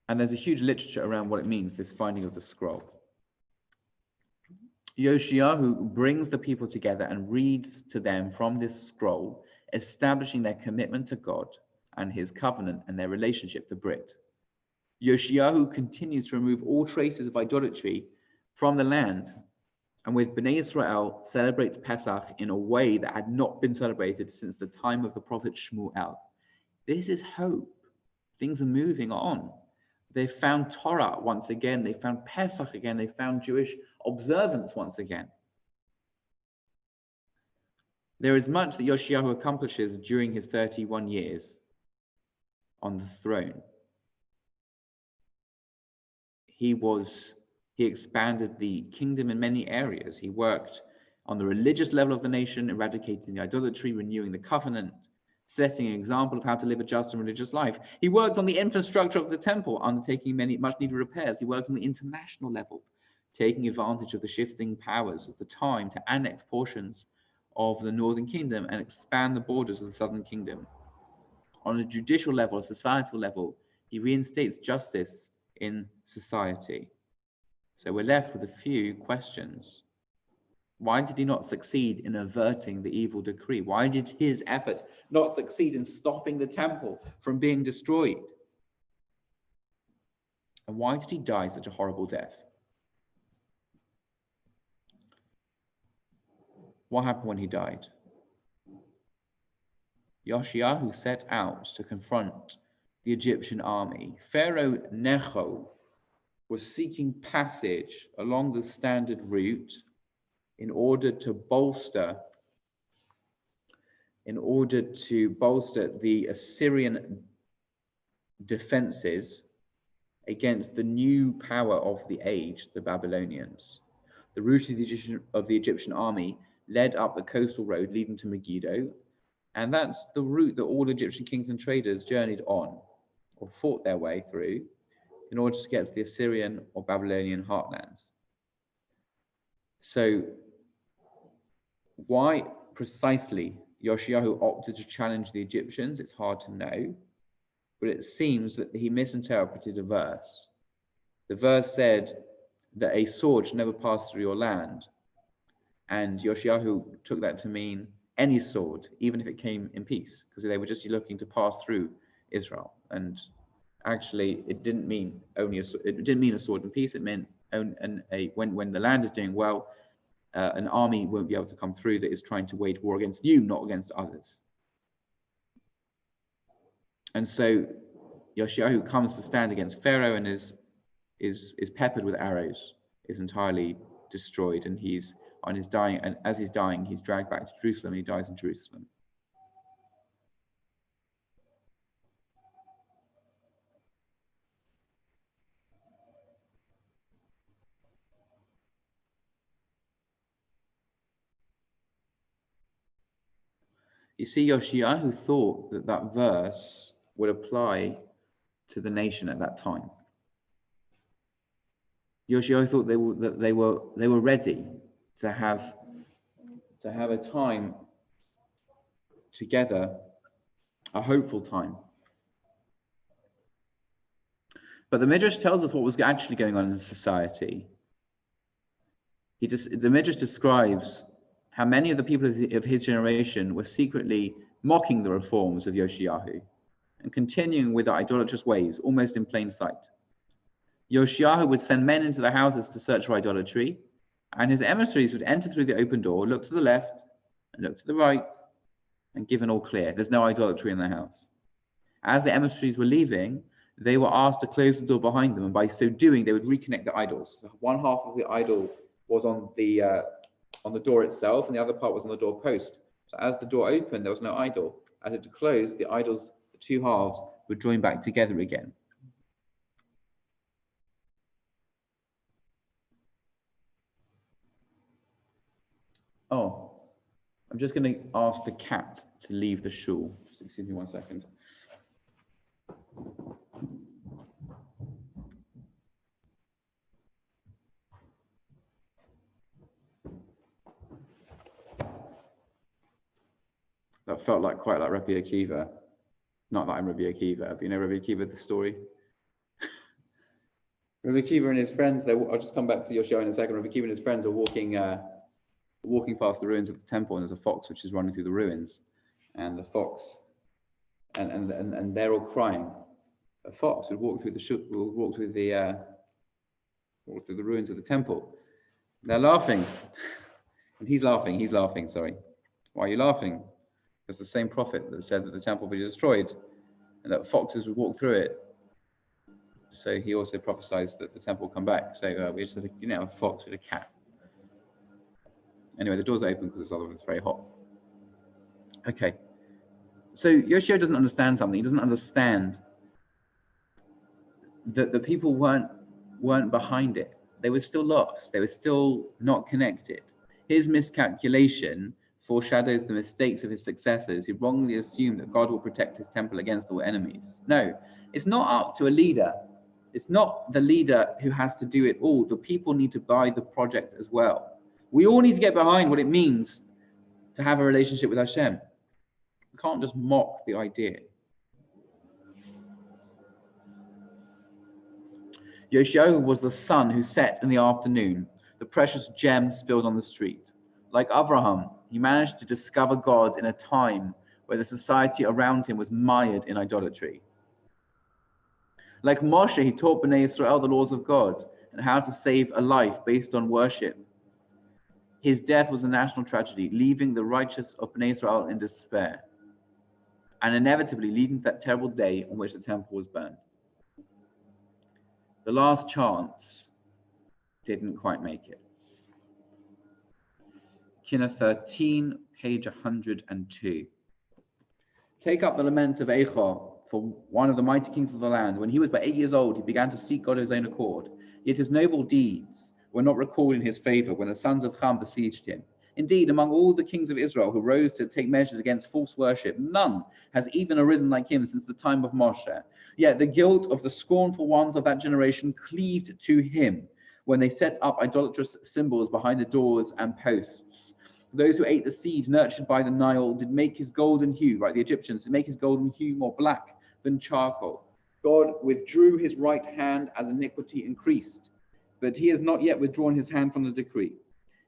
And there's a huge literature around what it means, this finding of the scroll. Yoshiyahu brings the people together and reads to them from this scroll, establishing their commitment to God and his covenant and their relationship to Brit. Yoshiyahu continues to remove all traces of idolatry from the land, and with Bnei Israel celebrates Pesach in a way that had not been celebrated since the time of the prophet Shmuel. This is hope. Things are moving on. They found Torah once again. They found Pesach again. They found Jewish observance once again. There is much that Yoshiyahu accomplishes during his 31 years on the throne. He expanded the kingdom in many areas. He worked on the religious level of the nation, eradicating the idolatry, renewing the covenant, setting an example of how to live a just and religious life. He worked on the infrastructure of the temple, undertaking many much needed repairs. He worked on the international level, taking advantage of the shifting powers of the time to annex portions of the northern kingdom and expand the borders of the southern kingdom. On a judicial level, a societal level, he reinstates justice in society. So we're left with a few questions. Why did he not succeed in averting the evil decree? Why did his effort not succeed in stopping the temple from being destroyed? And why did he die such a horrible death? What happened when he died? Yoshiyahu set out to confront the Egyptian army. Pharaoh Necho was seeking passage along the standard route in order to bolster the Assyrian defenses against the new power of the age, the Babylonians. The route of the Egyptian army led up the coastal road leading to Megiddo, and that's the route that all Egyptian kings and traders journeyed on or fought their way through in order to get to the Assyrian or Babylonian heartlands. So why precisely Yoshiyahu opted to challenge the Egyptians, it's hard to know, but it seems that he misinterpreted a verse. The verse said that a sword should never pass through your land, and Yoshiyahu took that to mean any sword, even if it came in peace, because they were just looking to pass through Israel. And actually, it didn't mean only it didn't mean a sword in peace. It meant when the land is doing well, an army won't be able to come through that is trying to wage war against you, not against others. And so Yoshiyahu comes to stand against Pharaoh and is peppered with arrows, is entirely destroyed, and he's on his dying, and as he's dying, he's dragged back to Jerusalem, and he dies in Jerusalem. You see, Yoshiyahu thought that that verse would apply to the nation at that time. Yoshiyahu thought that they were ready to have a time together, a hopeful time. But the Midrash tells us what was actually going on in society. The Midrash describes how many of the people of his generation were secretly mocking the reforms of Yoshiyahu and continuing with their idolatrous ways, almost in plain sight. Yoshiyahu would send men into the houses to search for idolatry, and his emissaries would enter through the open door, look to the left and look to the right, and give an all clear. There's no idolatry in the house. As the emissaries were leaving, they were asked to close the door behind them, and by so doing, they would reconnect the idols. So one half of the idol was on the door itself, and the other part was on the door post. So as the door opened, there was no idol. As it closed, the idol's two halves were joined back together again. Oh, I'm just going to ask the cat to leave the shul. Just excuse me 1 second. That felt like quite like Rabbi Akiva. Not that I'm Rabbi Akiva, but you know Rabbi Akiva, the story. Rabbi Akiva and his friends, I'll just come back to your show in a second. Rabbi Akiva and his friends are walking past the ruins of the temple, and there's a fox which is running through the ruins. And the fox, and they're all crying. A fox would walk through the ruins of the temple. They're laughing. And he's laughing, sorry. Why are you laughing? Because the same prophet that said that the temple would be destroyed and that foxes would walk through it. So he also prophesied that the temple will come back. So we just had a fox with a cat. Anyway, the doors are open because it's very hot. Okay. So Yoshio doesn't understand something. He doesn't understand that the people weren't behind it. They were still lost. They were still not connected. His miscalculation foreshadows the mistakes of his successors who wrongly assumed that God will protect his temple against all enemies. No, it's not up to a leader. It's not the leader who has to do it all. The people need to buy the project as well. We all need to get behind what it means to have a relationship with Hashem. We can't just mock the idea. Yoshiahu was the sun who set in the afternoon, the precious gem spilled on the street. Like Abraham, he managed to discover God in a time where the society around him was mired in idolatry. Like Moshe, he taught Bnei Israel the laws of God and how to save a life based on worship. His death was a national tragedy, leaving the righteous of Bnei Israel in despair, and inevitably leading to that terrible day on which the temple was burned. The last chance didn't quite make it. Kinnot 13, page 102. Take up the lament of Eichor for one of the mighty kings of the land. When he was but 8 years old, he began to seek God of his own accord. Yet his noble deeds were not recalled in his favor when the sons of Ham besieged him. Indeed, among all the kings of Israel who rose to take measures against false worship, none has even arisen like him since the time of Moshe. Yet the guilt of the scornful ones of that generation cleaved to him when they set up idolatrous symbols behind the doors and posts. Those who ate the seed nurtured by the Nile did make his golden hue, like the Egyptians, did make his golden hue more black than charcoal. God withdrew his right hand as iniquity increased, but he has not yet withdrawn his hand from the decree.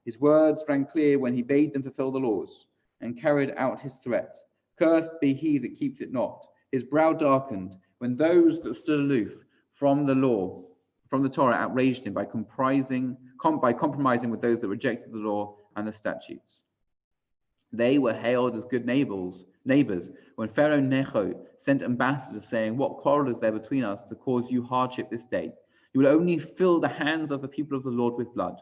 His words rang clear when he bade them fulfill the laws and carried out his threat. Cursed be he that keeps it not. His brow darkened when those that stood aloof from the law, from the Torah, outraged him by compromising with those that rejected the law and the statutes. They were hailed as good neighbors when Pharaoh Necho sent ambassadors saying, "What quarrel is there between us to cause you hardship this day? You will only fill the hands of the people of the Lord with blood.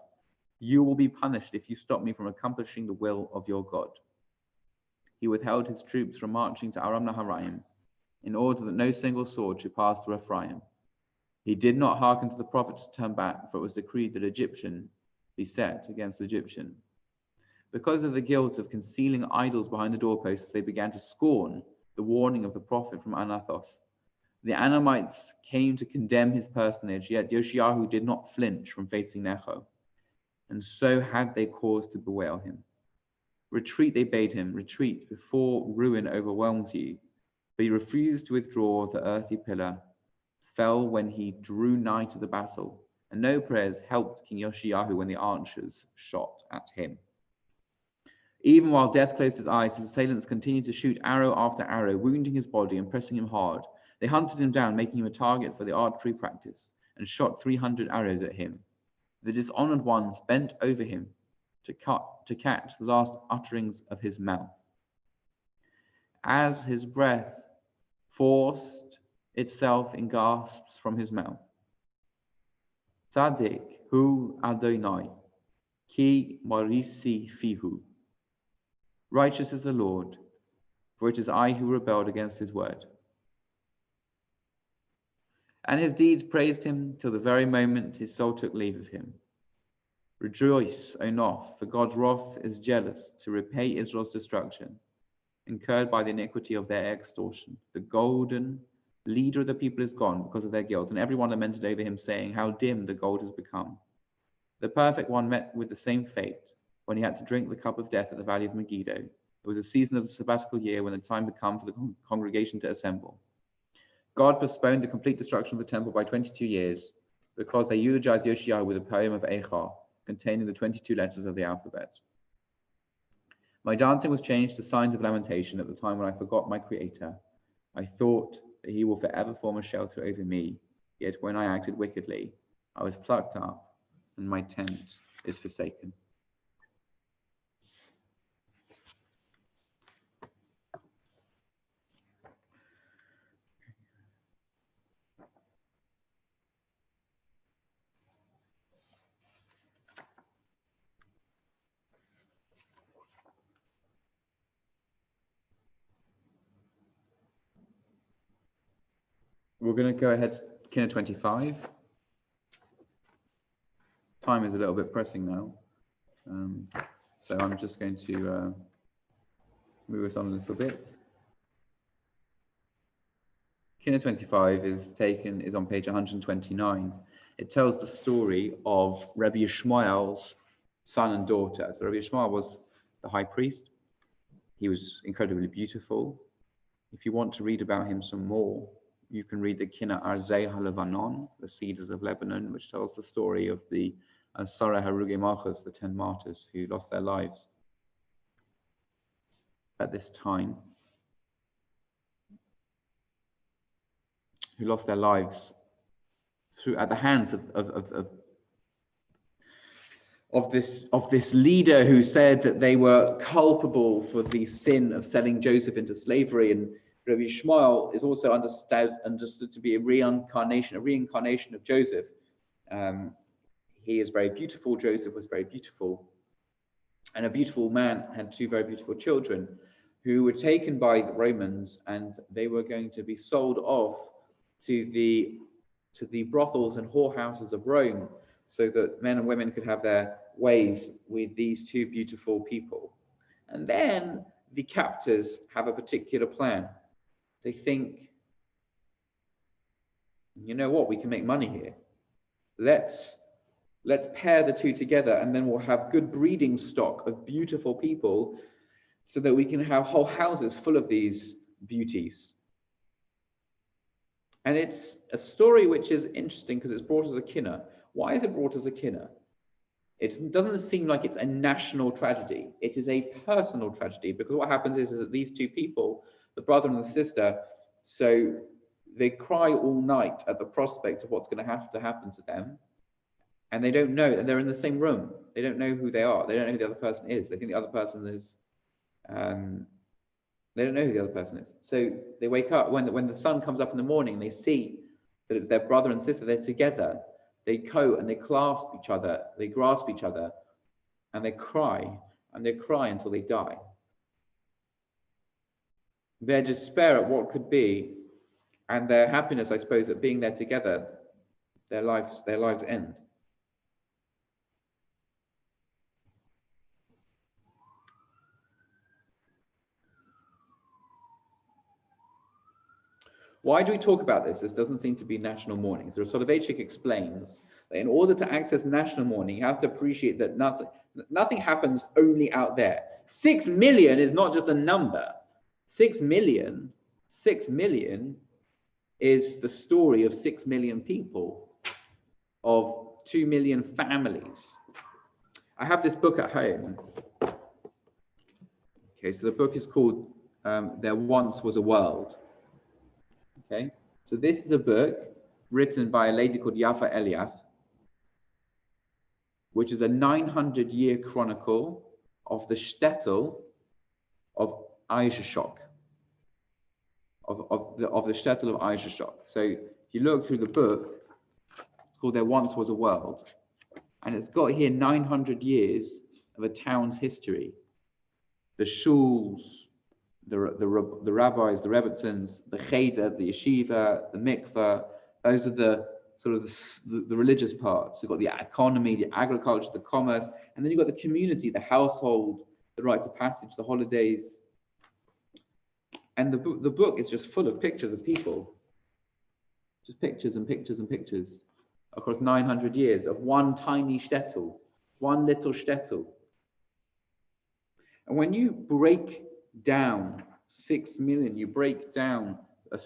You will be punished if you stop me from accomplishing the will of your God." He withheld his troops from marching to Aram Naharaim in order that no single sword should pass through Ephraim. He did not hearken to the prophet to turn back, for it was decreed that Egyptian be set against Egyptian. Because of the guilt of concealing idols behind the doorposts, they began to scorn the warning of the prophet from Anathoth. The Anamites came to condemn his personage, yet Yoshiahu did not flinch from facing Necho, and so had they cause to bewail him. Retreat, they bade him, retreat before ruin overwhelms you. But he refused to withdraw. The earthy pillar fell when he drew nigh to the battle, and no prayers helped King Yoshiahu when the archers shot at him. Even while death closed his eyes, his assailants continued to shoot arrow after arrow, wounding his body and pressing him hard. They hunted him down, making him a target for the archery practice, and shot 300 arrows at him. The dishonored ones bent over him to catch the last utterings of his mouth. As his breath forced itself in gasps from his mouth, Tzaddik hu Adonai, Ki marisi fihu. Righteous is the Lord, for it is I who rebelled against his word. And his deeds praised him till the very moment his soul took leave of him. Rejoice, O Noth, for God's wrath is jealous to repay Israel's destruction, incurred by the iniquity of their extortion. The golden leader of the people is gone because of their guilt, and everyone lamented over him, saying, how dim the gold has become. The perfect one met with the same fate when he had to drink the cup of death at the valley of Megiddo. It was a season of the sabbatical year when the time had come for the congregation to assemble. God postponed the complete destruction of the temple by 22 years because they eulogized Yoshiyahu with a poem of Eichar containing the 22 letters of the alphabet. My dancing was changed to signs of lamentation at the time when I forgot my Creator. I thought that he will forever form a shelter over me, yet when I acted wickedly, I was plucked up and my tent is forsaken. We're going to go ahead to Kinnot 25. Time is a little bit pressing now. So I'm just going to move us on a little bit. Kinnot 25 is on page 129. It tells the story of Rabbi Yishmael's son and daughter. So Rabbi Yishmael was the high priest. He was incredibly beautiful. If you want to read about him some more, you can read the Kinnot Arzei HaLevanon, the Cedars of Lebanon, which tells the story of the Asara Harugei Malchus, the 10 martyrs who lost their lives at this time, who lost their lives at the hands of this leader who said that they were culpable for the sin of selling Joseph into slavery. And Rabbi Yishmael is also understood to be a reincarnation of Joseph. He is very beautiful. Joseph was very beautiful. And a beautiful man had two very beautiful children who were taken by the Romans, and they were going to be sold off to the brothels and whorehouses of Rome, so that men and women could have their ways with these two beautiful people. And then the captors have a particular plan. They think, you know what, we can make money here. Let's pair the two together, and then we'll have good breeding stock of beautiful people so that we can have whole houses full of these beauties. And it's a story which is interesting because it's brought as a kinnah. Why is it brought as a kinnah? It doesn't seem like it's a national tragedy. It is a personal tragedy, because what happens is that these two people, the brother and the sister, so they cry all night at the prospect of what's going to have to happen to them. And they don't know, and they're in the same room. They don't know who they are. They don't know who the other person is. They think the other person is, they don't know who the other person is. So they wake up, when the sun comes up in the morning, they see that it's their brother and sister, they're together. They coat and they clasp each other, they grasp each other, and they cry until they die. Their despair at what could be, and their happiness, I suppose, at being there together, their lives end. Why do we talk about this? This doesn't seem to be national mourning. So Soloveitchik explains that in order to access national mourning, you have to appreciate that nothing happens only out there. 6 million is not just a number. 6 million is the story of 6 million people, of 2 million families. I have this book at home. Okay, so the book is called There Once Was a World. Okay, so this is a book written by a lady called Yafa Eliath, which is a 900-year chronicle of the shtetl of Eisheshok, of the shtetl of Eisheshok. So if you look through the book, it's called There Once Was a World. And it's got here 900 years of a town's history. The shuls, the rabbis, the rebbetzins, the cheder, the yeshiva, the mikveh, those are the sort of the religious parts. You've got the economy, the agriculture, the commerce, and then you've got the community, the household, the rites of passage, the holidays. And the book is just full of pictures of people. Just pictures and pictures and pictures across 900 years of one tiny shtetl, one little shtetl. And when you break down 6 million, you break down a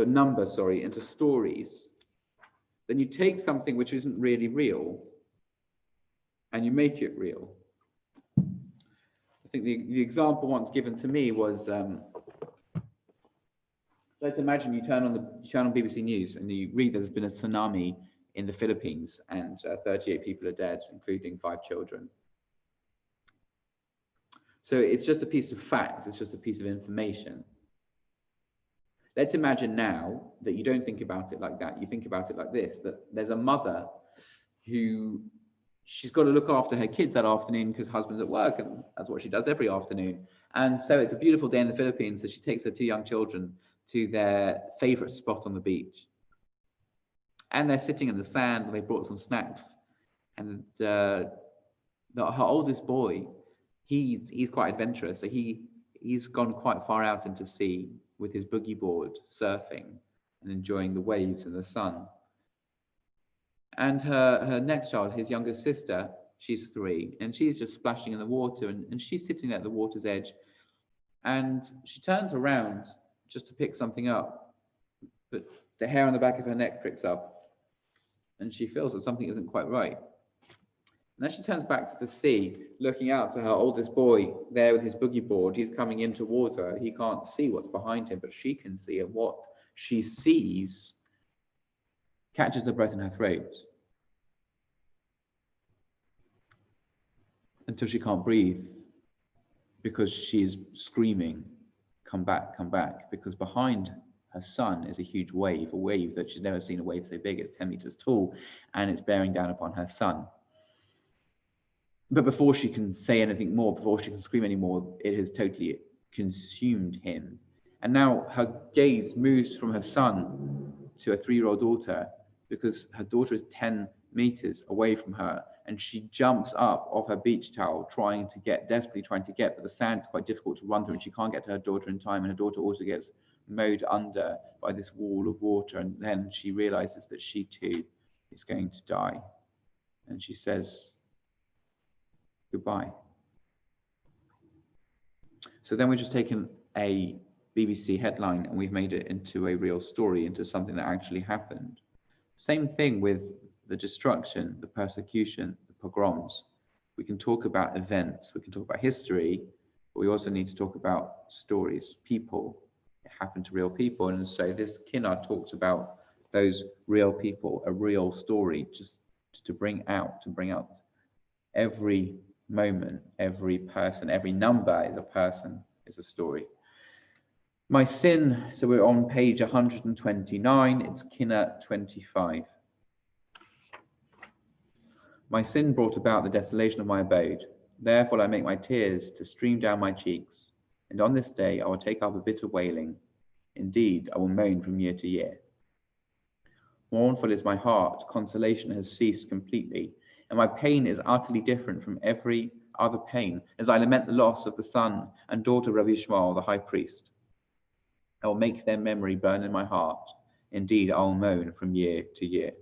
number, into stories, then you take something which isn't really real and you make it real. I think the example once given to me was, let's imagine you turn on BBC News and you read there's been a tsunami in the Philippines and 38 people are dead, including 5 children. So it's just a piece of fact, it's just a piece of information. Let's imagine now that you don't think about it like that. You think about it like this, that there's a mother who, she's got to look after her kids that afternoon because husband's at work, and that's what she does every afternoon. And so it's a beautiful day in the Philippines, so she takes her 2 young children to their favorite spot on the beach. And they're sitting in the sand and they brought some snacks. And her oldest boy, he's quite adventurous. So he's gone quite far out into sea with his boogie board, surfing and enjoying the waves and the sun. And her next child, his younger sister, she's 3, and she's just splashing in the water, and she's sitting at the water's edge. And she turns around just to pick something up, but the hair on the back of her neck pricks up, and she feels that something isn't quite right. And then she turns back to the sea, looking out to her oldest boy there with his boogie board. He's coming in towards her. He can't see what's behind him, but she can see, and what she sees catches her breath in her throat until she can't breathe because she's screaming, come back, because behind her son is a huge wave, a wave that she's never seen a wave so big. It's 10 meters tall, and it's bearing down upon her son. But before she can say anything more, before she can scream anymore, it has totally consumed him. And now her gaze moves from her son to a 3-year-old daughter, because her daughter is 10 meters away from her, and she jumps up off her beach towel, desperately trying to get, but the sand is quite difficult to run through, and she can't get to her daughter in time, and her daughter also gets mowed under by this wall of water, and then she realizes that she too is going to die. And she says, goodbye. So then we've just taken a BBC headline and we've made it into a real story, into something that actually happened. Same thing with the destruction, the persecution, the pogroms. We can talk about events, we can talk about history, but we also need to talk about stories, people. It happened to real people. And so this Kinnot talks about those real people, a real story, just to bring out every moment, every person, every number is a person, is a story. My sin, so we're on page 129, it's Kinnot 25. My sin brought about the desolation of my abode. Therefore I make my tears to stream down my cheeks. And on this day I will take up a bitter wailing. Indeed, I will moan from year to year. Mournful is my heart, consolation has ceased completely, and my pain is utterly different from every other pain, as I lament the loss of the son and daughter of Rabbi Ishmael, the high priest. I will make their memory burn in my heart. Indeed, I will moan from year to year.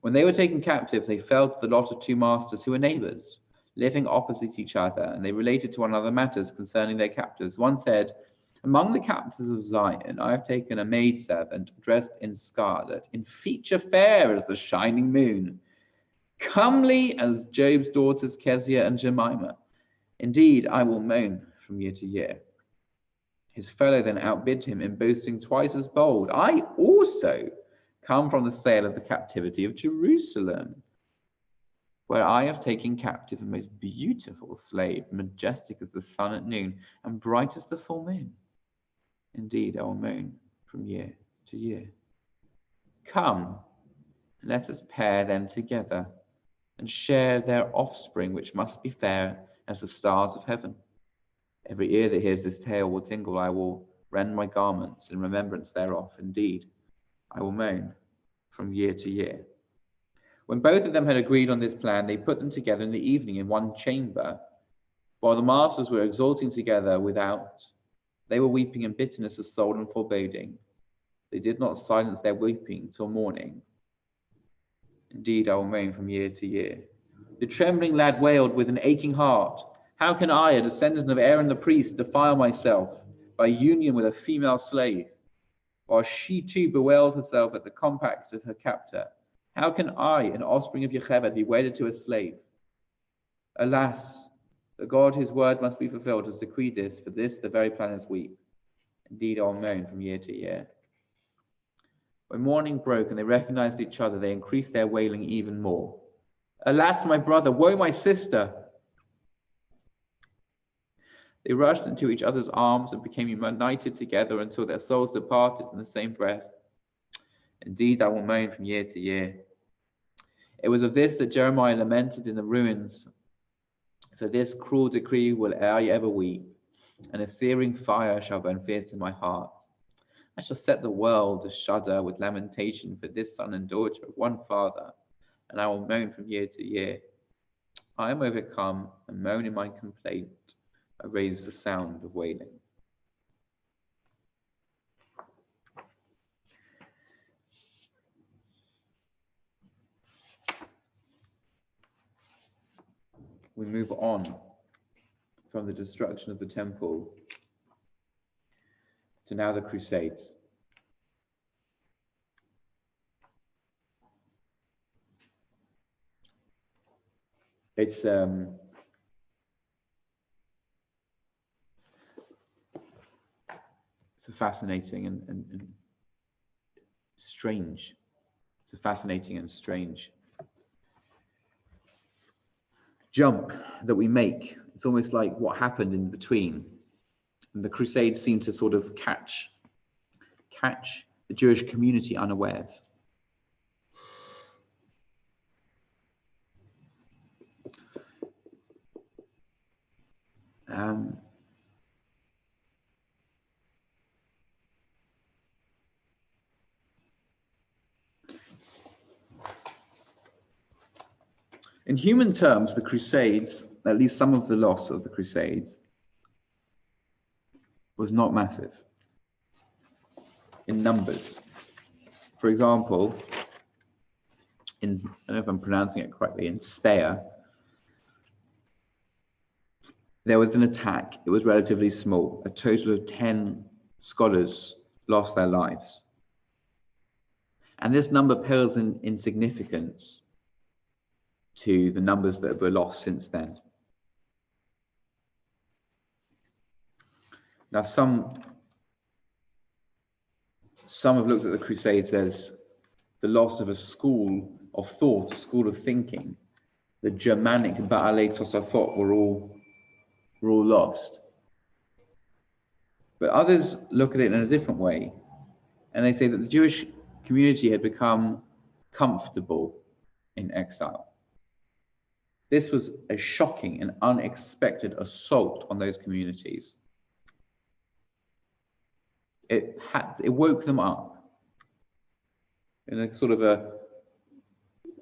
When they were taken captive, they fell to the lot of 2 masters who were neighbors, living opposite each other, and they related to one another matters concerning their captives. One said, among the captives of Zion, I have taken a maidservant dressed in scarlet, in feature fair as the shining moon, comely as Job's daughters Kezia and Jemima. Indeed, I will moan from year to year. His fellow then outbid him in boasting twice as bold. I also come from the sale of the captivity of Jerusalem, where I have taken captive a most beautiful slave, majestic as the sun at noon, and bright as the full moon. Indeed, I will moan from year to year. Come let us pair them together and share their offspring, which must be fair as the stars of heaven. Every ear that hears this tale will tingle. I will rend my garments in remembrance thereof. Indeed, I will moan from year to year. When both of them had agreed on this plan, they put them together in the evening in one chamber. While the masters were exulting together without, they were weeping in bitterness of soul and foreboding. They did not silence their weeping till morning. Indeed, I will moan from year to year. The trembling lad wailed with an aching heart, how can I, a descendant of Aaron the priest, defile myself by union with a female slave? While she too bewailed herself at the compact of her captor. How can I, an offspring of Yocheved, be wedded to a slave? Alas, the God whose word must be fulfilled has decreed this, for this the very planets weep. Indeed, I will moan from year to year. When morning broke and they recognized each other, they increased their wailing even more. Alas, my brother, woe, my sister! They rushed into each other's arms and became united together until their souls departed in the same breath. Indeed, I will moan from year to year. It was of this that Jeremiah lamented in the ruins. For this cruel decree will I ever weep, and a searing fire shall burn fierce in my heart. I shall set the world to shudder with lamentation for this son and daughter of one father, and I will moan from year to year. I am overcome and moan in my complaint. I raise the sound of wailing. We move on from the destruction of the temple to now the Crusades. It's a fascinating and strange. It's a fascinating and strange jump that we make. It's almost like what happened in between. And the Crusades seem to sort of catch the Jewish community unawares. In human terms, the Crusades, at least some of the loss of the Crusades, was not massive in numbers. For example, I don't know if I'm pronouncing it correctly, in Speyer, there was an attack. It was relatively small. A total of 10 scholars lost their lives. And this number pales in significance to the numbers that were lost since then. Now, some have looked at the Crusades as the loss of a school of thought, a school of thinking. The Germanic Ba'alei Tosafot were all lost. But others look at it in a different way, and they say that the Jewish community had become comfortable in exile. This was a shocking and unexpected assault on those communities. It woke them up in a sort of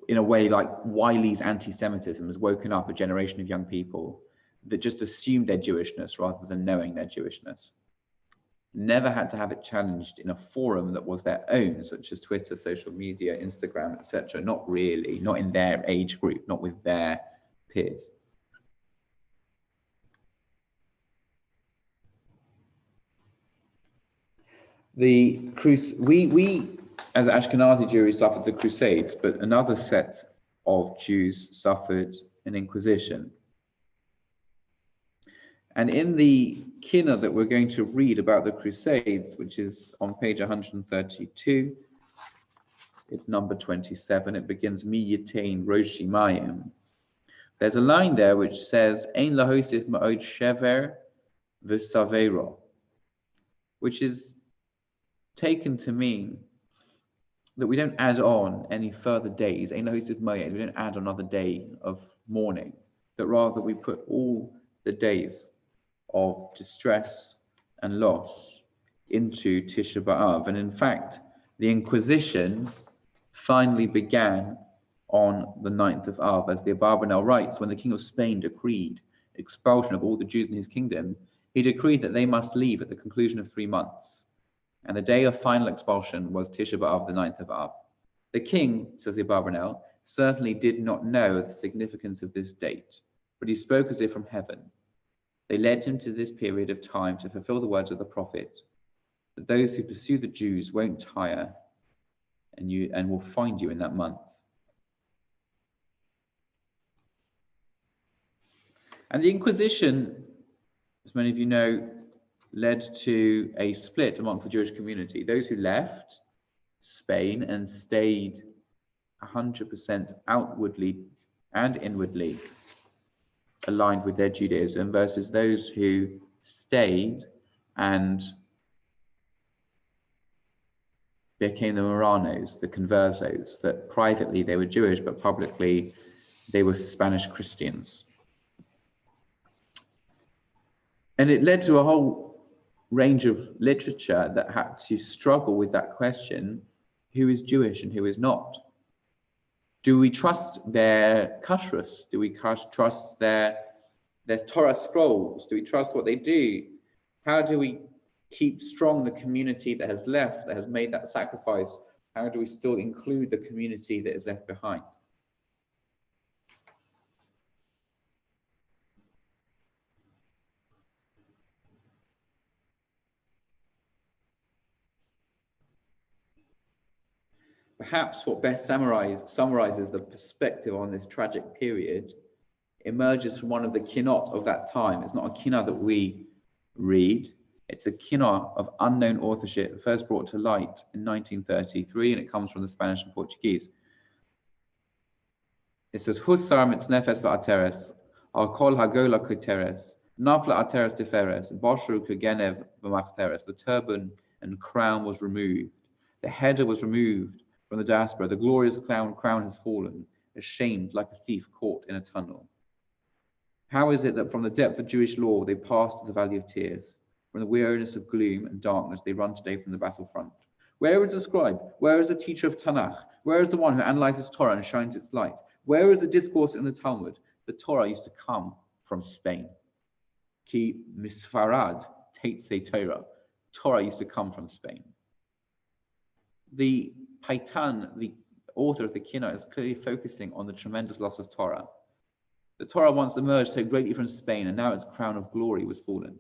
in a way like Wiley's anti-Semitism has woken up a generation of young people that just assumed their Jewishness rather than knowing their Jewishness. Never had to have it challenged in a forum that was their own, such as Twitter, social media, Instagram, etc. Not really, not in their age group, not with their peers. We as Ashkenazi Jews suffered the Crusades, but another set of Jews suffered an Inquisition. And in the Kinnot that we're going to read about the Crusades, which is on page 132, it's number 27, it begins, Mi Yitain Roshi Mayim. There's a line there which says, Ein lahosif ma'od shever v'savero, which is taken to mean that we don't add on any further days, we don't add another day of mourning, but rather we put all the days of distress and loss into Tisha B'Av. And in fact, the Inquisition finally began on the 9th of Av, as the Abarbanel writes, when the King of Spain decreed expulsion of all the Jews in his kingdom, he decreed that they must leave at the conclusion of 3 months. And the day of final expulsion was Tisha B'Av, the 9th of Av. The king, says the Abarbanel, certainly did not know the significance of this date, but he spoke as if from heaven. They led him to this period of time to fulfill the words of the prophet, that those who pursue the Jews won't tire and will find you in that month. And the Inquisition, as many of you know, led to a split amongst the Jewish community. Those who left Spain and stayed 100% outwardly and inwardly aligned with their Judaism, versus those who stayed and became the Moranos, the conversos, that privately they were Jewish, but publicly they were Spanish Christians. And it led to a whole range of literature that had to struggle with that question: who is Jewish and who is not? Do we trust their kashrus? Do we trust their Torah scrolls? Do we trust what they do? How do we keep strong the community that has left, that has made that sacrifice? How do we still include the community that is left behind? Perhaps what best summarizes the perspective on this tragic period emerges from one of the Kinnot of that time. It's not a Kinnot that we read. It's a Kinnot of unknown authorship, first brought to light in 1933, and it comes from the Spanish and Portuguese. It says, Husar mitznefes la'ateres, al kol hagola kuteres, nafla ateres tiferes, boshru kugenev v'machteres. The turban and crown was removed. The header was removed from the diaspora. The glorious crown has fallen, ashamed like a thief caught in a tunnel. How is it that from the depth of Jewish law they pass to the valley of tears? From the weariness of gloom and darkness they run today from the battlefront. Where is the scribe? Where is the teacher of Tanakh? Where is the one who analyzes Torah and shines its light? Where is the discourse in the Talmud? The Torah used to come from Spain. Ki misfarad teitzei Torah. Torah used to come from Spain. The Paitan, the author of the Kinnot, is clearly focusing on the tremendous loss of Torah. The Torah once emerged so greatly from Spain, and now its crown of glory was fallen.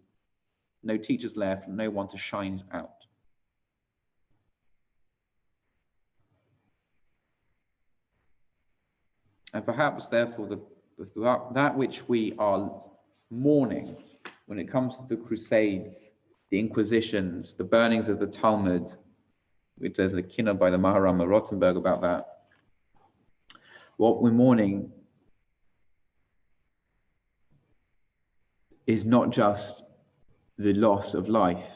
No teachers left, no one to shine it out. And perhaps, therefore, that which we are mourning when it comes to the Crusades, the Inquisitions, the burnings of the Talmud, which there's a Kinnot by the Maharama Rothenberg about that. What we're mourning is not just the loss of life,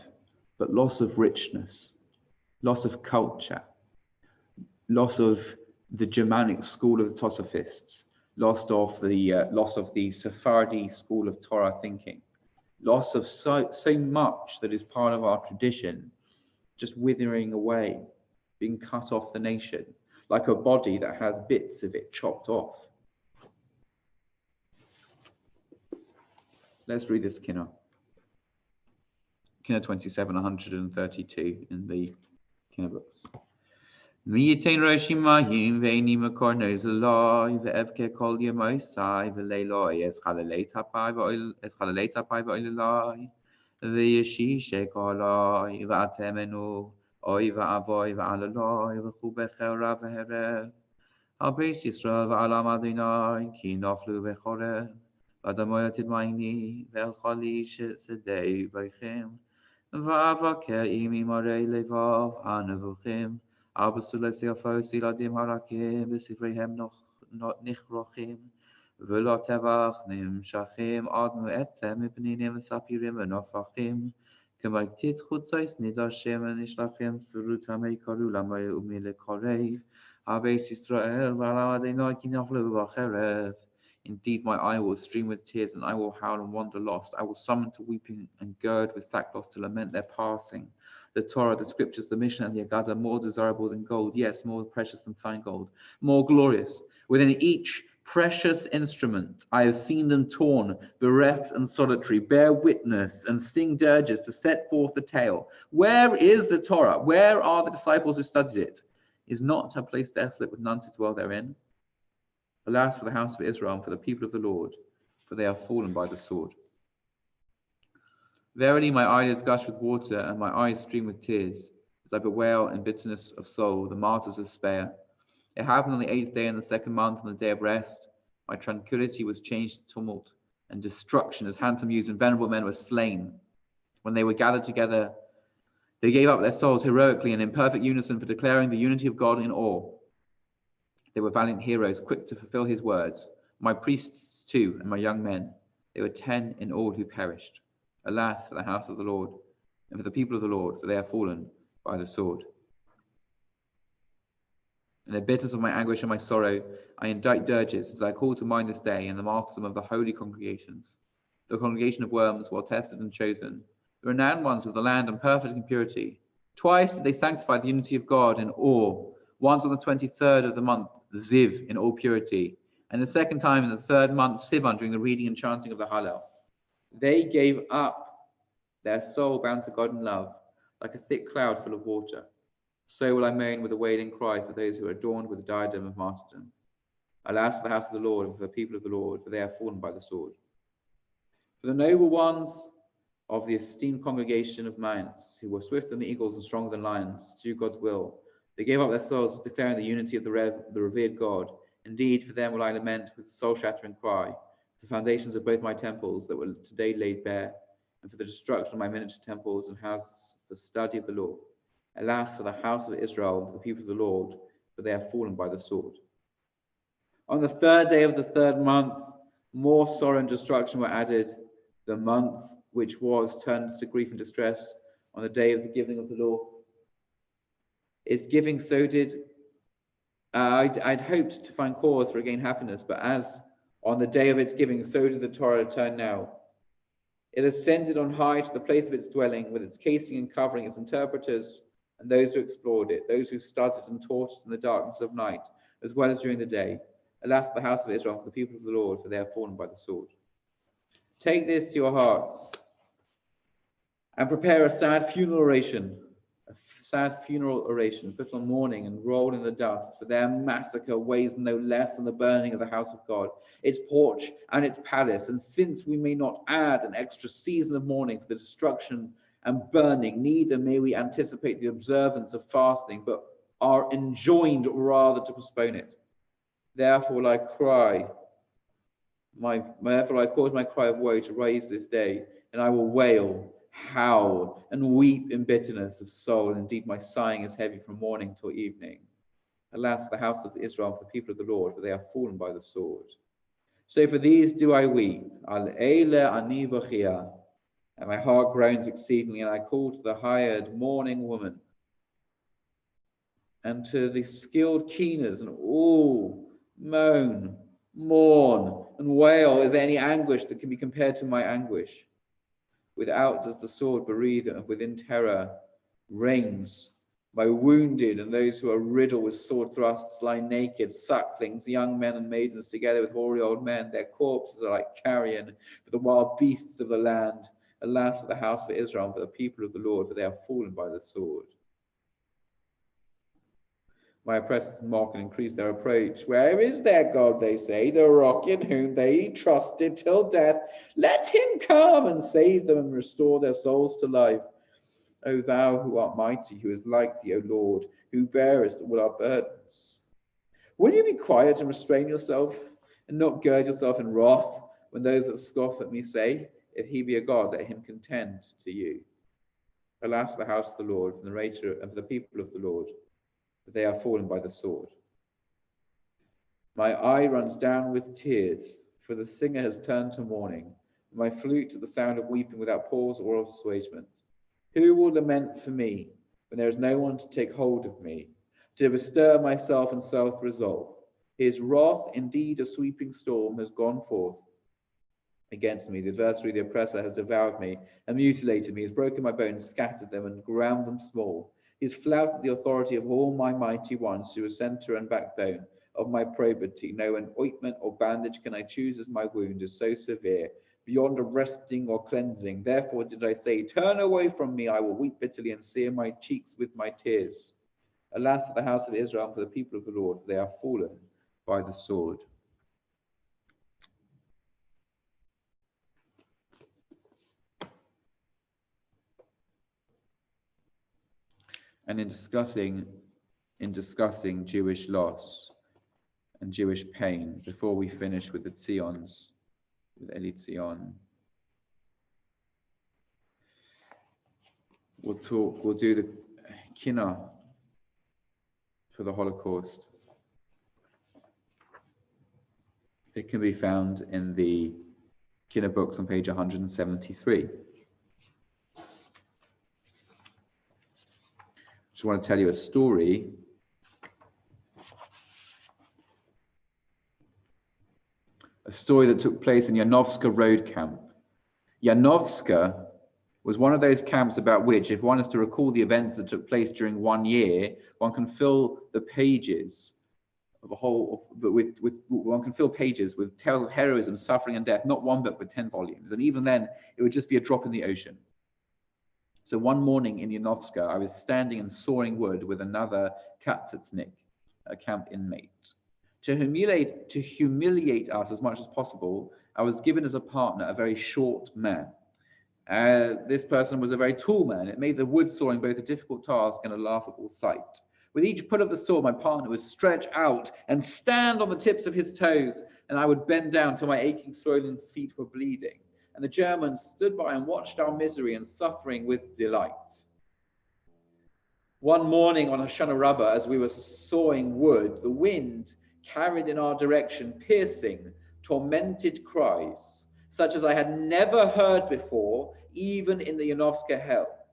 but loss of richness, loss of culture, loss of the Germanic school of the Tosophists, loss of the Sephardi school of Torah thinking, loss of so much that is part of our tradition, just withering away, being cut off the nation, like a body that has bits of it chopped off. Let's read this Kinnot. Kinnot 27, 132 in the Kinnot books. Mi'yitain Roshimayim ve'ini makor nozaloi ve'evke kol yemosai ve'leiloi es chalalei tapai ve'oiloloi ve'yeshishe koloi ve'atemenu oi ve'avoi ve'alaloi ve'chu bechera ve'herev al beis Yisrael ve'alam Adonai ki noflu ve'chorev v'adamoyot idmaini ve'el chali she'sedei b'ichem ve'avake imi marei levav ha'nevuchim Abasulet Theophos Iladim Harakim Besifrehem Nichrochim Velotevach Nim Shachim Admu Etem Ipninim Sapirim Enofachim K'maiktit chutzais nidar shemen ishlachem surut hamei karu lamay umile karev. Abeis Israel v'alam Adonai ki naflu v'acherev. Indeed, my eye will stream with tears, and I will howl and wander lost. I will summon to weeping and gird with sackcloth to lament their passing. The Torah, the scriptures, the Mishnah, and the Agadah, more desirable than gold, yes, more precious than fine gold, more glorious. Within each precious instrument, I have seen them torn, bereft and solitary, bear witness and sing dirges to set forth the tale. Where is the Torah? Where are the disciples who studied it? Is not a place desolate with none to dwell therein? Alas for the house of Israel and for the people of the Lord, for they are fallen by the sword. Verily my eyelids gush with water, and my eyes stream with tears, as I bewail in bitterness of soul the martyr's despair. It happened on the 8th day in the 2nd month, on the day of rest. My tranquility was changed to tumult and destruction, as handsome youths and venerable men were slain. When they were gathered together, they gave up their souls heroically and in perfect unison for declaring the unity of God in awe. They were valiant heroes, quick to fulfill his words. My priests too, and my young men. They were 10 in all who perished. Alas for the house of the Lord, and for the people of the Lord, for they are fallen by the sword. In the bitterness of my anguish and my sorrow, I indite dirges, as I call to mind this day, and the martyrdom of the holy congregations, the congregation of worms, well tested and chosen, the renowned ones of the land and perfect in purity. Twice did they sanctify the unity of God in awe, once on the 23rd of the month, Ziv, in all purity, and the second time in the 3rd month, Sivan, during the reading and chanting of the Hallel. They gave up their soul bound to God in love, like a thick cloud full of water. So will I moan with a wailing cry for those who are adorned with the diadem of martyrdom. Alas for the house of the Lord and for the people of the Lord, for they are fallen by the sword. For the noble ones of the esteemed congregation of mounts, who were swifter than eagles and stronger than lions, to do God's will, they gave up their souls, declaring the unity of the revered God. Indeed, for them will I lament with a soul-shattering cry, the foundations of both my temples that were today laid bare, and for the destruction of my miniature temples and houses for the study of the law. Alas for the house of Israel and for the people of the Lord, for they are fallen by the sword. On the 3rd day of the 3rd month, more sorrow and destruction were added. The month which was turned to grief and distress on the day of the giving of the law. Its giving so did, I'd hoped to find cause for regain happiness, but as on the day of its giving, so did the Torah turn now. It ascended on high to the place of its dwelling, with its casing and covering, its interpreters, and those who explored it, those who studied and taught it in the darkness of night, as well as during the day. Alas, for the house of Israel, for the people of the Lord, for they are fallen by the sword. Take this to your hearts, and prepare a sad funeral oration, put on mourning and roll in the dust, for their massacre weighs no less than the burning of the house of God, its porch and its palace. And since we may not add an extra season of mourning for the destruction and burning, neither may we anticipate the observance of fasting, but are enjoined rather to postpone it. Therefore I cause my cry of woe to rise this day, and I will wail, howl, and weep in bitterness of soul. Indeed, my sighing is heavy from morning till evening. Alas, the house of Israel, for the people of the Lord, for they are fallen by the sword. So for these do I weep, al eile ani bachia, and my heart groans exceedingly, and I call to the hired mourning woman, and to the skilled keeners, and all moan, mourn, and wail. Is there any anguish that can be compared to my anguish? Without does the sword bereave, and within terror reigns. My wounded and those who are riddled with sword thrusts lie naked, sucklings, young men and maidens, together with hoary old men. Their corpses are like carrion for the wild beasts of the land. Alas for the house of Israel and for the people of the Lord, for they are fallen by the sword. My oppressors mock and increase their reproach. Where is their God, they say, the rock in whom they trusted till death? Let him come and save them and restore their souls to life. O thou who art mighty, who is like thee, O Lord, who bearest all our burdens. Will you be quiet and restrain yourself, and not gird yourself in wrath, when those that scoff at me say, if he be a God, let him contend to you. Alas for the house of the Lord, for the narrator and for the people of the Lord, for they are fallen by the sword. My eye runs down with tears, for the singer has turned to mourning, my flute to the sound of weeping without pause or assuagement. Who will lament for me when there is no one to take hold of me, to bestir myself in self-resolve? His wrath, indeed a sweeping storm, has gone forth against me. The adversary, the oppressor, has devoured me and mutilated me. He has broken my bones, scattered them, and ground them small. He has flouted the authority of all my mighty ones, who are centre and backbone of my probity. No ointment or bandage can I choose, as my wound is so severe, beyond arresting or cleansing. Therefore did I say, turn away from me, I will weep bitterly and sear my cheeks with my tears. Alas for the house of Israel and for the people of the Lord, for they are fallen by the sword. And in discussing Jewish loss and Jewish pain, before we finish with the Tzions, with Eli Tzion, we'll do the Kinnot for the Holocaust. It can be found in the Kinnot books on page 173. Just want to tell you a story that took place in Janovska road camp. Janovska was one of those camps about which, if one is to recall the events that took place during 1 year, one can fill the pages of one can fill pages with tales of heroism, suffering, and death. Not one book, but 10 volumes, and even then, it would just be a drop in the ocean. So one morning in Janovska, I was standing and sawing wood with another Katzitsnik, a camp inmate. To humiliate us as much as possible, I was given as a partner a very short man. This person was a very tall man. It made the wood sawing both a difficult task and a laughable sight. With each pull of the saw, my partner would stretch out and stand on the tips of his toes, and I would bend down till my aching, swollen feet were bleeding. And the Germans stood by and watched our misery and suffering with delight. One morning on Hoshana Rabbah, as we were sawing wood, the wind carried in our direction piercing, tormented cries, such as I had never heard before, even in the Janovska hell.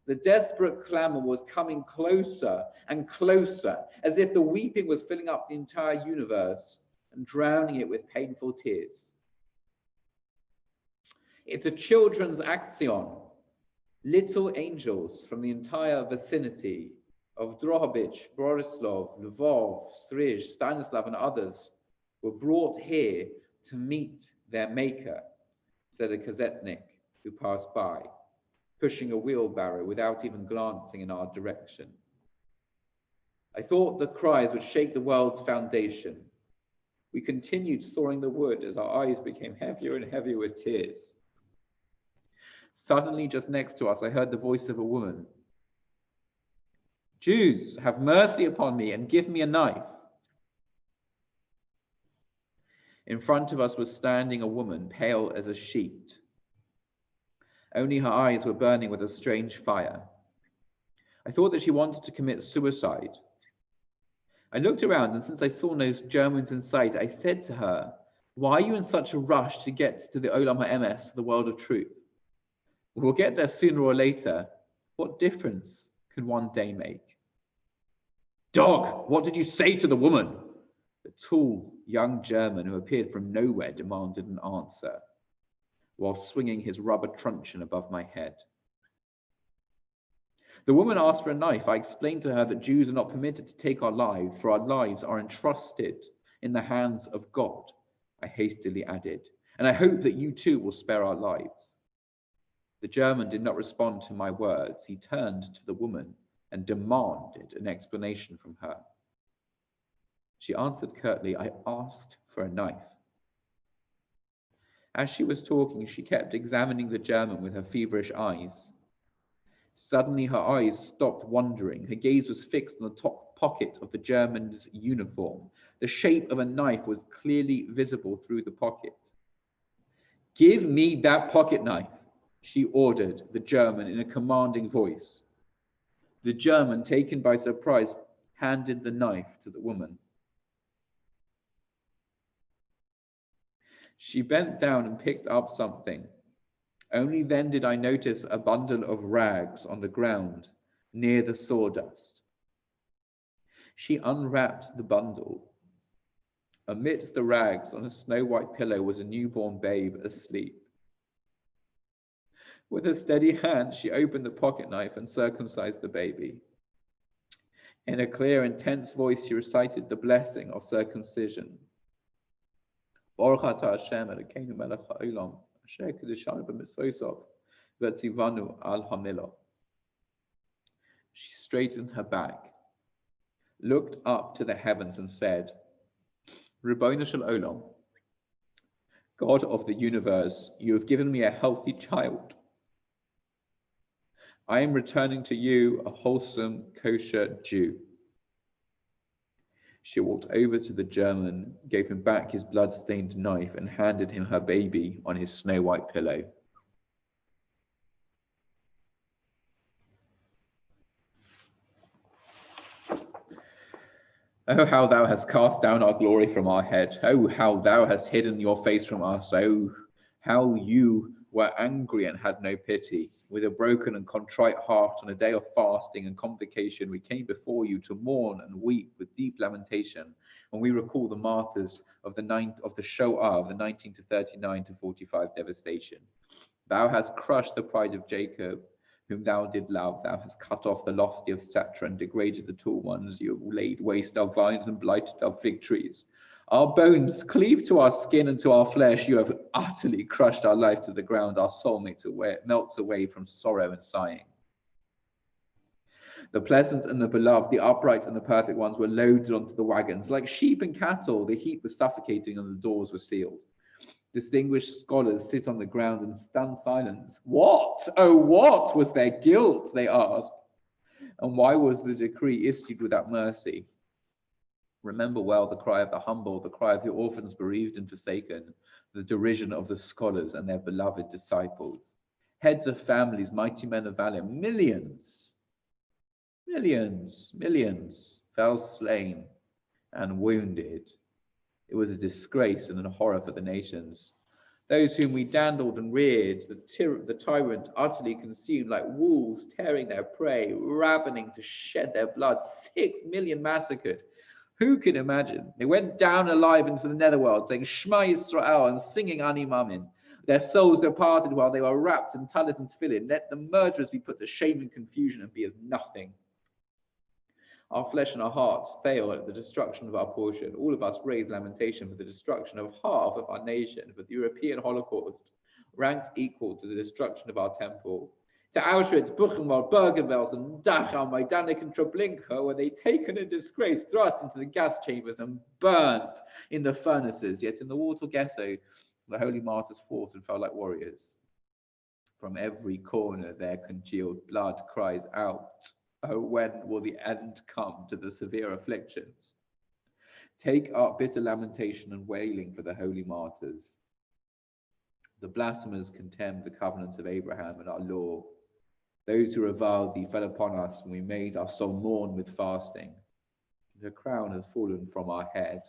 The desperate clamor was coming closer and closer, as if the weeping was filling up the entire universe and drowning it with painful tears. It's a children's action. Little angels from the entire vicinity of Drohobych, Borislav, Lvov, Strij, Stanislav, and others were brought here to meet their maker, said a Kazetnik who passed by, pushing a wheelbarrow without even glancing in our direction. I thought the cries would shake the world's foundation. We continued sawing the wood as our eyes became heavier and heavier with tears. Suddenly, just next to us, I heard the voice of a woman. Jews, have mercy upon me and give me a knife. In front of us was standing a woman, pale as a sheet. Only her eyes were burning with a strange fire. I thought that she wanted to commit suicide. I looked around, and since I saw no Germans in sight, I said to her, why are you in such a rush to get to the Olam HaEmes, to the world of truth? We'll get there sooner or later. What difference can one day make? Dog, what did you say to the woman? The tall young German who appeared from nowhere demanded an answer, while swinging his rubber truncheon above my head. The woman asked for a knife. I explained to her that Jews are not permitted to take our lives, for our lives are entrusted in the hands of God, I hastily added, and I hope that you too will spare our lives. The German did not respond to my words. He turned to the woman and demanded an explanation from her. She answered curtly, I asked for a knife. As she was talking, she kept examining the German with her feverish eyes. Suddenly, her eyes stopped wandering. Her gaze was fixed on the top pocket of the German's uniform. The shape of a knife was clearly visible through the pocket. Give me that pocket knife, she ordered the German in a commanding voice. The German, taken by surprise, handed the knife to the woman. She bent down and picked up something. Only then did I notice a bundle of rags on the ground near the sawdust. She unwrapped the bundle. Amidst the rags on a snow-white pillow was a newborn babe asleep. With a steady hand, she opened the pocket knife and circumcised the baby. In a clear, intense voice, she recited the blessing of circumcision. Baruch atah Hashem Elokeinu melech ha'olam, asher kiddushanu b'mitzvosav, v'tzivanu al hamilah. She straightened her back, looked up to the heavens and said, Ribono shel olam, God of the universe, you have given me a healthy child. I am returning to you a wholesome, kosher Jew. She walked over to the German, gave him back his blood-stained knife, and handed him her baby on his snow-white pillow. Oh, how thou hast cast down our glory from our head. Oh, how thou hast hidden your face from us. Oh, how you were angry and had no pity. With a broken and contrite heart on a day of fasting and convocation, we came before you to mourn and weep with deep lamentation when we recall the martyrs of the Shoah of the 19 to 39 to 45 devastation. Thou hast crushed the pride of Jacob, whom thou did love. Thou hast cut off the lofty of stature and degraded the tall ones. You have laid waste our vines and blighted our fig trees. Our bones cleave to our skin and to our flesh. You have utterly crushed our life to the ground. Our soul melts away from sorrow and sighing. The pleasant and the beloved, the upright and the perfect ones were loaded onto the wagons. Like sheep and cattle, the heat was suffocating and the doors were sealed. Distinguished scholars sit on the ground in stunned silence. What, oh what was their guilt, they asked. And why was the decree issued without mercy? Remember well the cry of the humble, the cry of the orphans bereaved and forsaken, the derision of the scholars and their beloved disciples. Heads of families, mighty men of valor, millions fell slain and wounded. It was a disgrace and a horror for the nations. Those whom we dandled and reared, the tyrant utterly consumed like wolves tearing their prey, ravening to shed their blood, 6 million massacred. Who can imagine? They went down alive into the netherworld, saying Shema Yisrael and singing Ani Mamin. Their souls departed while they were wrapped in talit and tefillin. Let the murderers be put to shame and confusion and be as nothing. Our flesh and our hearts fail at the destruction of our portion. All of us raise lamentation for the destruction of half of our nation, for the European Holocaust, ranked equal to the destruction of our temple. To Auschwitz, Buchenwald, Bergen-Belsen, and Dachau, Majdanek, and Treblinka were they taken in disgrace, thrust into the gas chambers and burnt in the furnaces. Yet in the Warsaw Ghetto, the holy martyrs fought and fell like warriors. From every corner their congealed blood cries out, oh, when will the end come to the severe afflictions? Take up bitter lamentation and wailing for the holy martyrs. The blasphemers contemned the covenant of Abraham and our law. Those who reviled thee fell upon us, and we made our soul mourn with fasting. The crown has fallen from our head.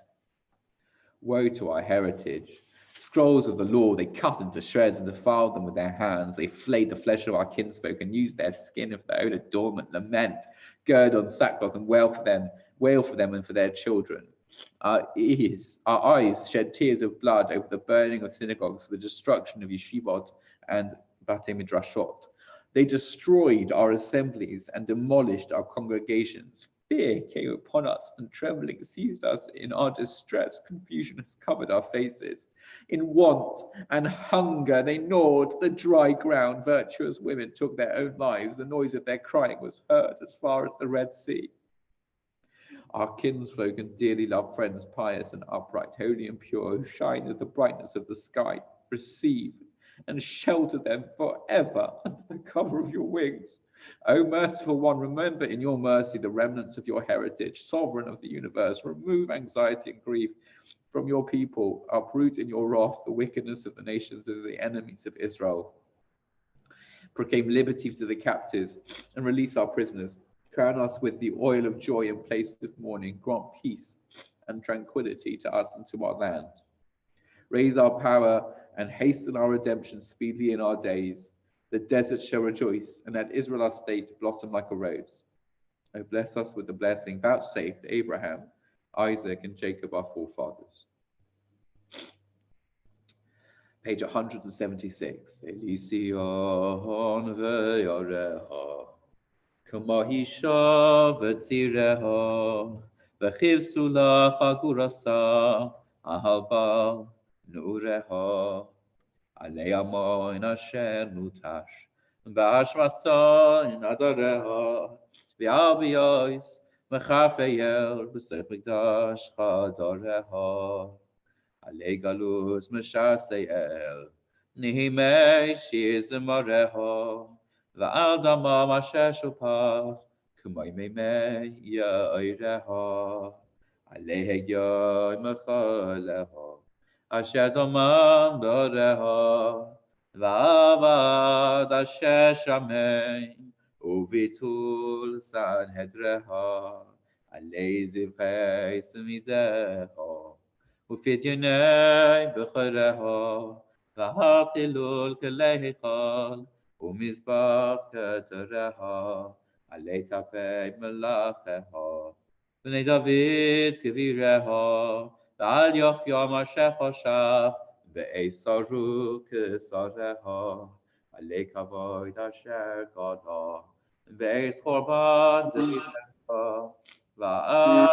Woe to our heritage. Scrolls of the law they cut into shreds and defiled them with their hands. They flayed the flesh of our kinsfolk and used their skin of their own adornment. Lament, gird on sackcloth and wail for them and for their children. Our eyes shed tears of blood over the burning of synagogues, the destruction of yeshivot and batei midrashot. They destroyed our assemblies and demolished our congregations. Fear came upon us and trembling seized us. In our distress, confusion has covered our faces. In want and hunger, they gnawed the dry ground. Virtuous women took their own lives. The noise of their crying was heard as far as the Red Sea. Our kinsfolk and dearly loved friends, pious and upright, holy and pure, who shine as the brightness of the sky, receive and shelter them forever under the cover of your wings. O merciful one, remember in your mercy the remnants of your heritage. Sovereign of the universe, remove anxiety and grief from your people. Uproot in your wrath the wickedness of the nations of the enemies of Israel. Proclaim liberty to the captives and release our prisoners. Crown us with the oil of joy in place of mourning. Grant peace and tranquility to us and to our land. Raise our power and hasten our redemption speedily in our days. The desert shall rejoice, and let Israel our state blossom like a rose. O bless us with the blessing vouchsafed to Abraham, Isaac, and Jacob our forefathers. Page 176. Elision ve'yoreha, kama hisha v'tzireha, v'chivsu lach agurasa, ahava nureha, alei amoin asher nutash, v'ashmasa in adareha, v'abiyois, v'chafeyel, v'sech mikdash chadareha, alei galus meshaseyel, nihimei shir zemareha, v'adama masher shupach, kumay meimei yaireha, alei hegyoy mechaleha, asher domam doreha, v'avad asher shamein, uvitul sanhedreha, alei zivchei semideha, ופדיוני בחרהו, והחילול כלי היכל, ומזבח כתרהו, עלי כפי מלאכהו, בני דוד כבירהו, ועל יופיום אשר חשך, ועשרו כשרהו, עלי כבוד אשר גדול, ועץ חורבן זביחהו, ועל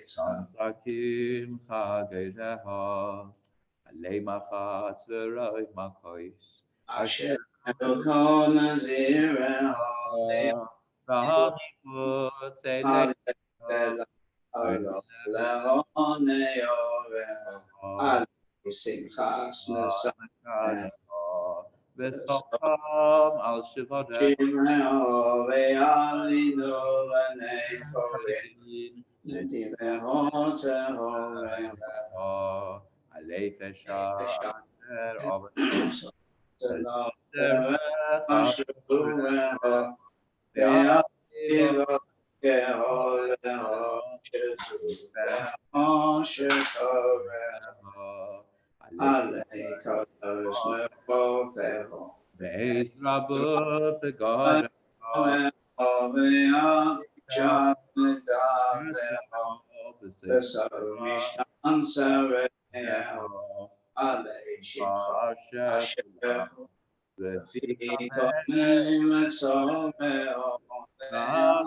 Sansakim Chagereha, Alei Machatz V'Roiv Makois, Asher Elkon Nazireha, V'Hamikut Tzedek, Lehon Neoreha, Al Simchas Nesareha, V'Socham Al Shivareha, Shimreha, Ve'alinu V'Nechorim, Netiveho Tehoreha, Alei Fesha Asher Ovet Selah Derech Ashureha, Ve'Al Ve'al Keholeha, Alei Kadosh Mechofeho, Beis Rabbah V'Gad Ve'al Tishat Nedaveho, V'Sar Mishkan Sareho, Alei Shikha Ashereho, V'Fiko Metzoreho, Ve'al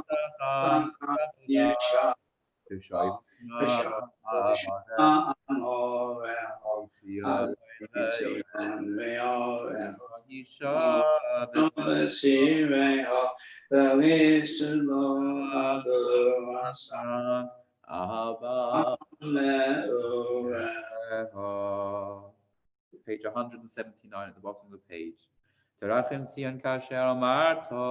Tachat Yesha, Ve'Shah Amoreho, Alei Tzion Meoreho, V'Sireho, Ve'Lislo Chadurasa, Meoreho. Page 179 at the bottom of the page. Terachim Sion Kasher Amarto,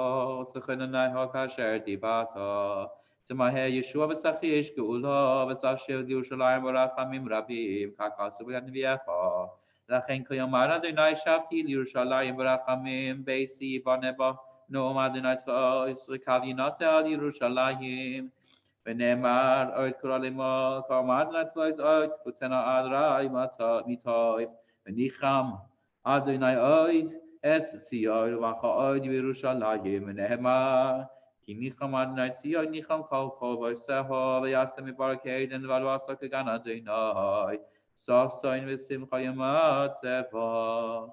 Sechenanai Ho Kasher Dibato, Temaher Yeshua V'Sachish Geula, V'Sashiv Yerushalayim V'Rachamim Rabim, Kakatsu V'Yadneviyecha, Lachen Koyomar Adonai Shavti Yerushalayim V'Rachamim, Beisi Baneba, Noam Adonai Tzva'os, Rekav Al Yerushalayim, V'Nemar Oid Kuralimo, Karmad Latzva'os Oid, Futena Adrai Mitoiv, V'Nicham Adonai Oid, Es Sion Vacha Oid Yerushalayim, V'Nehemar, Ki Nicham Adonai Tzion, Nicham Kol Chovoseho, V'Yasem Yibarak Eden, V'Alvasa Kagan Adonai, Sasoin V'Simcha Yom Tzeva,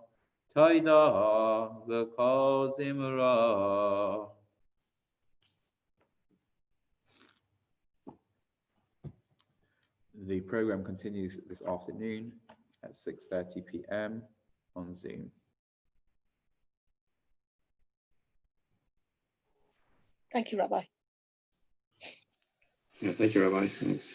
Toida V'Kol Zimra. The program continues this afternoon at 6:30 p.m. on Zoom. Thank you, Rabbi. Yeah, thank you, Rabbi. Thanks.